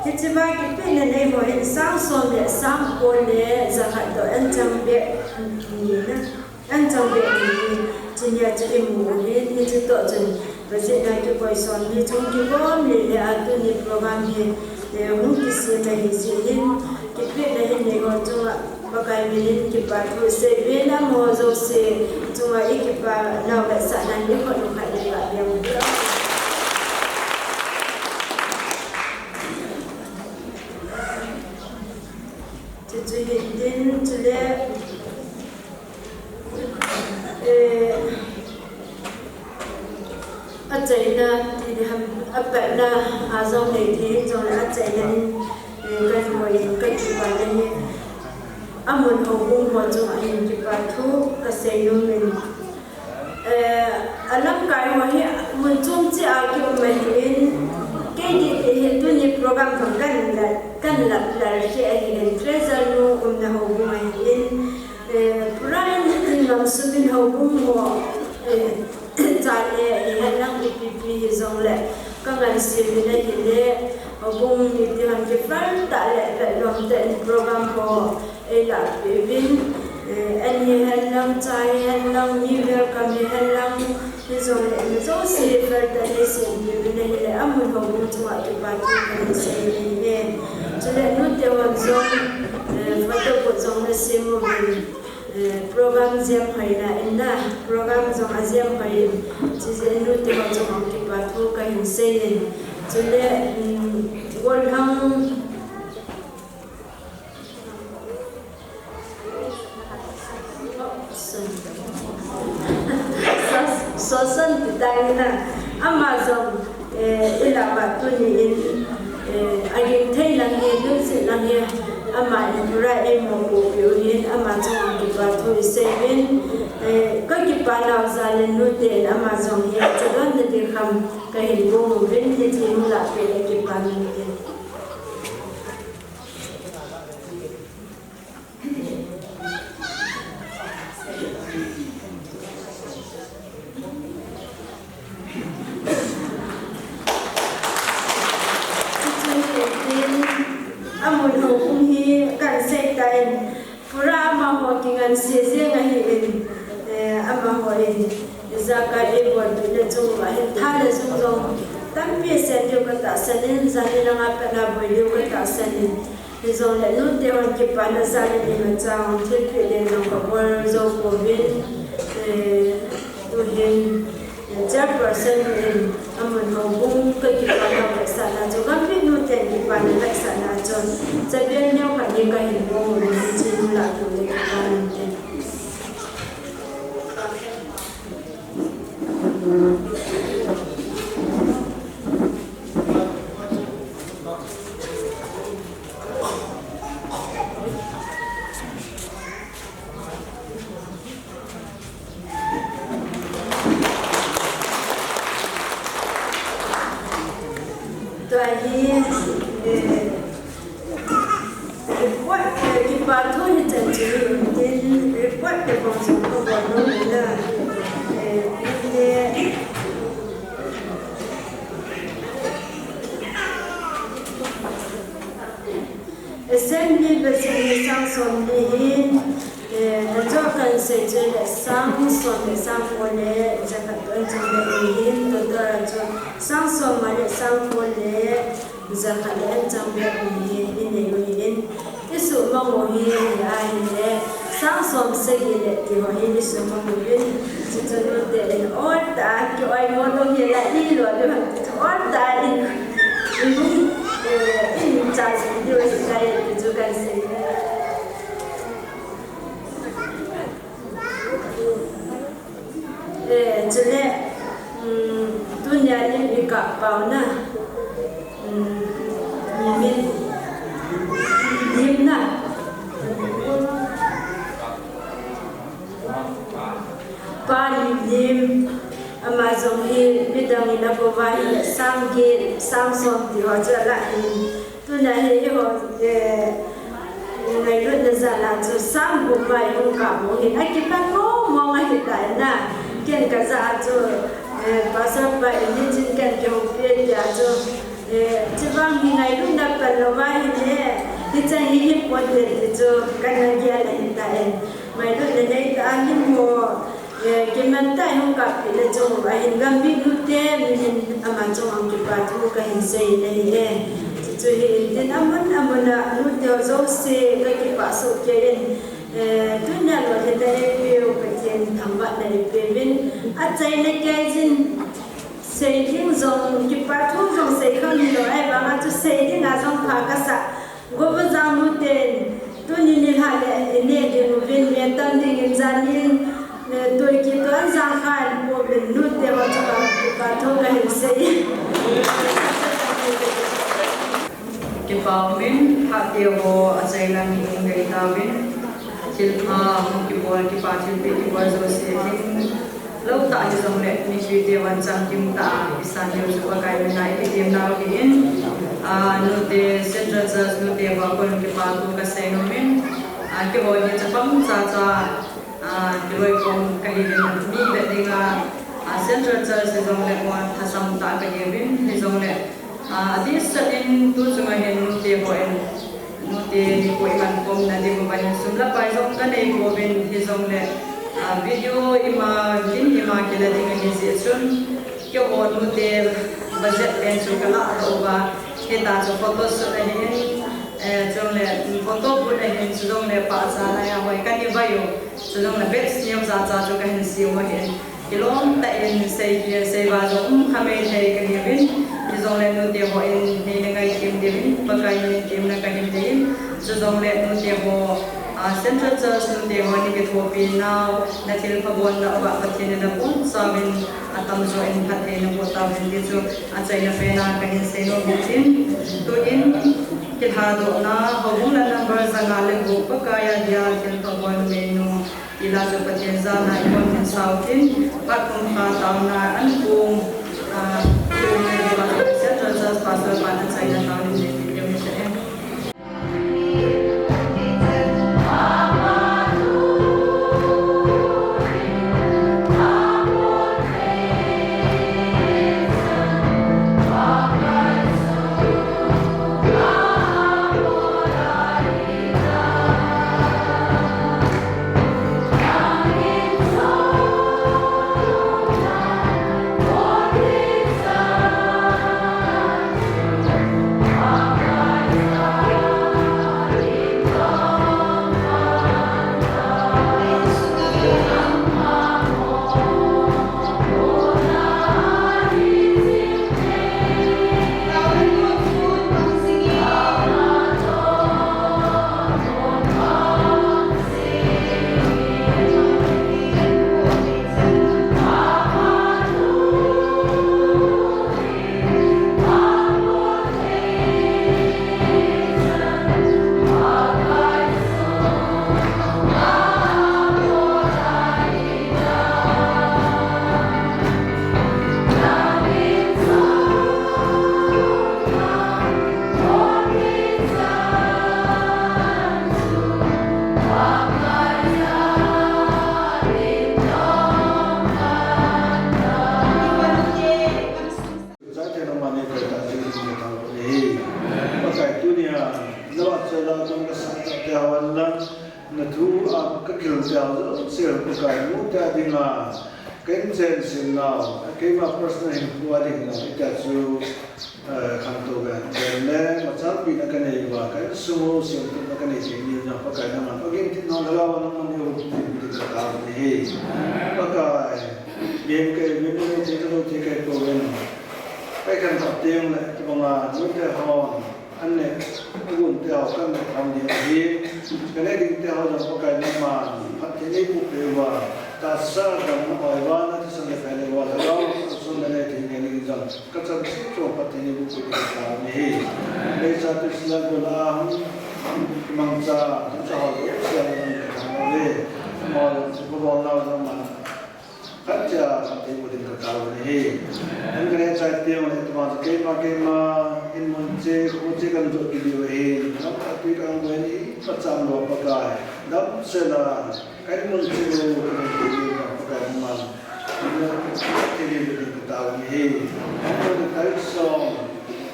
tichba ki pin nei mo en sang som le sang ko le zahat do en chambe ni na en chambe ni chinya chi mu ni chi to chen bajet na ki koi son ni chung ki bom le atu ni program ni le mu ki se na hi si hin ki pin nei nei go chunga bagai milin ki pa thu se bena mo zo se chunga ikipa na ba sa na ni ko no kha le ba ya mu din chule achaina ti ham apna azong nei thi jong achaina ni kan moi kan pa ni amun ho bung ho jong ahin ki pa thu ka sei no min alam kai ho hi mun chung chi a ki ma hin ke di tu ni program thang kan la she a hin treasure no na ho bung a hin puran ni ngam subin ho bung ho cha le hi lang pp zong le ka ngan si ni na hi le ho bung ni ti han ki fan ta le lom te program ho ela bevin ani halang chai halang ni welcome halang zon le zo se fer da le se ni ne le amun ho mu chwa ki ba ki se ni ne chule no te wan zon photo ko zon le se mo program jam phaina inda program zon aziam phain chi je no te wan zon ki ba thu ka hin se ni chule gol hang sosan titang na Amazon ila ba tu ni agin thai lang ni lu se lang hi ama ra em mo ko yu hin ama chong ki pa thoi seven ko ki pa na za le nu te ama chong hi chadon de kham ka hin bo mo vin te ti mu la pe le ki pa ni te amun ho kum hi kan sei tain pura ma ho kingan se se nga hi ama ho zaka e bor de chung ma he tha le chung jong tam pi se de ka ta sanin zani la nga pa na bo de ka ta sanin de zong le nu de on ki pa na sa ni ma chang the pi de no ka bor zo ko bin to hin jar person in amun ho kum ka ki pa na ka sa na jo kan pi nu te ki pa na ka sa na jo sa bien ne ka ni ka hin bo mo ni chi la to le ka ni te report ki pa tho hi chan chi tin report ke bong so ko bo no la assembly basically sang som ni na jo kan se je le sang som le sang ko le ja ka kan chang le hin to da jo sang som ma le sang ko le ja ka le chang le hin ni ni hin isu ma mo hi ya le sang som se gi le ti ho hi ni so ma mo hin chi cho no de or ta ki oi mo to hi la ni lo de or ta in charge video is like जो कर से चले दुनिया ने भी का पाओ ना निम्ना पानी निम Amazon hi bidang ina provide sang gate sang som ti ho cha la tu na hi ho ngai lu na za la chu sang bu bai hu ka mo hi ai ki pa ko mo ngai hi ta na ken ka za chu pa sa pa ni chin kan ke ho pe ya chu chi bang hi ngai lu na pa lo ba hi ne ti cha hi hi po de chu kan na ya la hi ta mai lu na nei ta ni mo ke man ta hong ka le chong ba hin gam bi lu te min ama chong ang ki pa tu ka hin sei nei le chu hi tin amana lu te zo se ka ki pa so ke en tu na lo he da e pe o ka chen tham ba na pe bin a chai na ke jin sei ding zong ki pa thu zong sei kham ni lo ai ba ma chu sei ding a zong pha ka sa go ba zang lu te tu ni ni ha le ne de mo vin me tam ding in zan nin tôi chỉ có giang khai một bên nút để vào cho bạn thôi là hình xây cái bao bên hạt tiêu hồ ở đây là những người ta bên chỉ cái bao chỉ biết cái bao giờ sẽ lâu tại trong lệ mình suy tiêu văn trang kim ta san nhiều sự cái bên này cái tiệm nào cái in nút để central church nút để vào con cái bao tu cái xây nó bên cái bao nhiêu chấp bấm cha rồi còn cái gì mi về đây là central church thì trong lệ quan thà sam ta cái gì bên thì trong lệ đi sát in tu chúng mình nút để coi bạn com là để coi bạn sum la bài trong cái này coi bên thì trong lệ video ima cái là tiếng Anh dễ sun cái bộ nút để budget bên chúng cái là và hiện tại cho photo shoot này trong lệ photo bút này trong lệ pa sa này hỏi cái như vậy trong lệ best niệm ra cho cái hình siêu mà hiện cái lon tại in xây vào giống kami thấy cái gì bên trong lệ nút để hỏi thì ngay kiếm điểm và cái kiếm là cái điểm trong lệ nút để hỏi central church nút để hỏi những cái thua pin nào là thiên pháp quân là ở bắc thiên là cũng sao bên atam cho in phát hiện nó có tao bên cái chỗ anh chạy là bên nào cái hình xây nó biết tin tôi in Kithadona, Hoguna number Zangale Gopakaya Dia, Tilpabon Menu, Ilajo Pateza, Naikon and Southin, Pakum Tauna, and Boom, just Pastor Patan China Town in the Mission.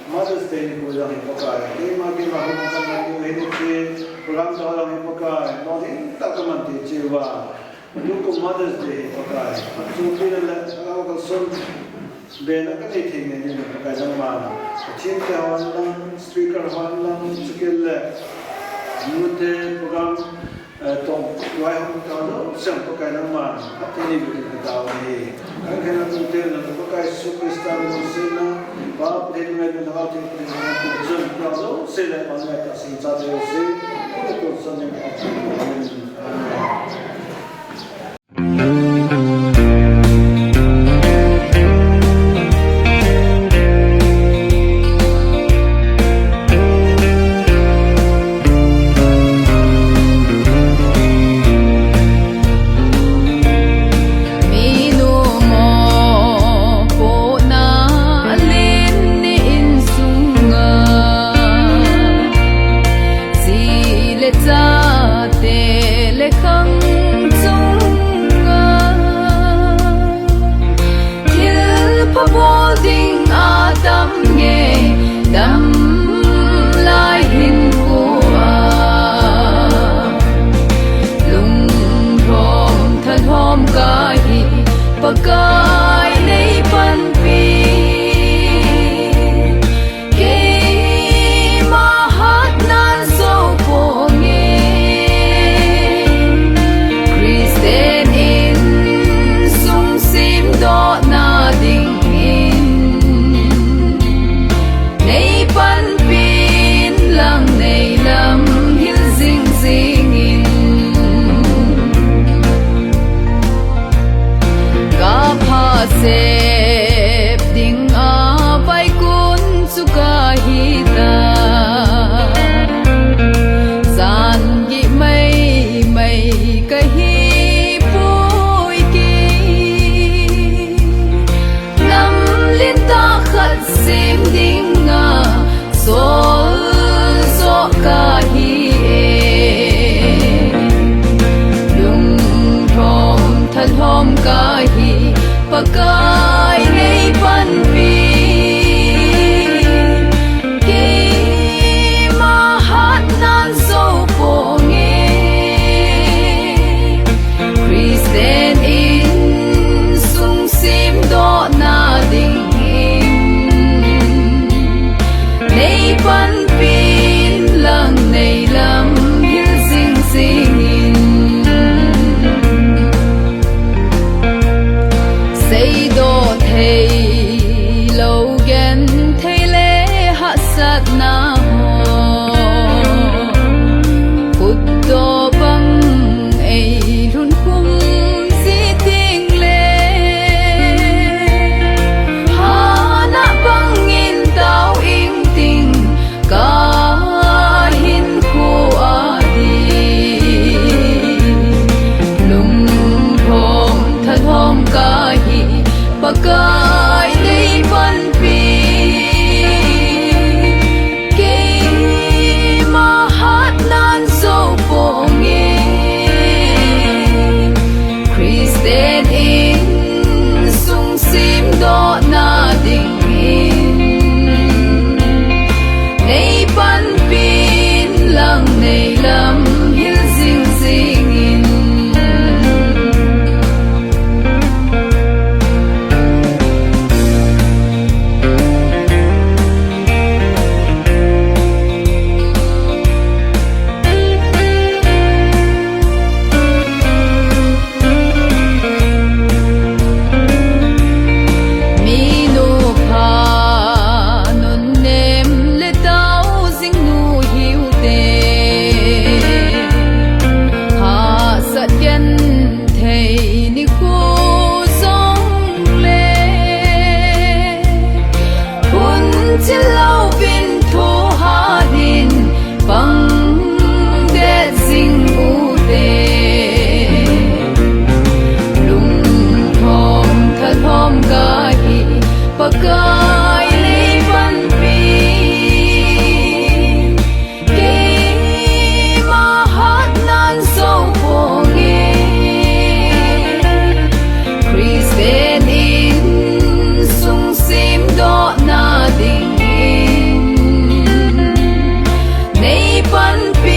Mother's Day ko lang ipakai. Kaya maging mahumang hindi program sa lang ipakai. Nothing takaman ti jiwa. Yung Mother's Day ipakai. At supi na lang ako son bena ka iting ni ipakai ng mana. Chin kawan lang speaker wan lang skill mute program tong wai hong tao sang ipakai ng mana. At hindi ko tao ni. Ang kailangan natin na ipakai superstar mo sila. Bapak din may nakating pinagkukusan plazo sila mga kasing sa DOC kung saan yung ta te le khang lam hil zing zing in Pakai lepan pi ke mahat nan so ponge Kristen in sung sim do na ding in nei pan pi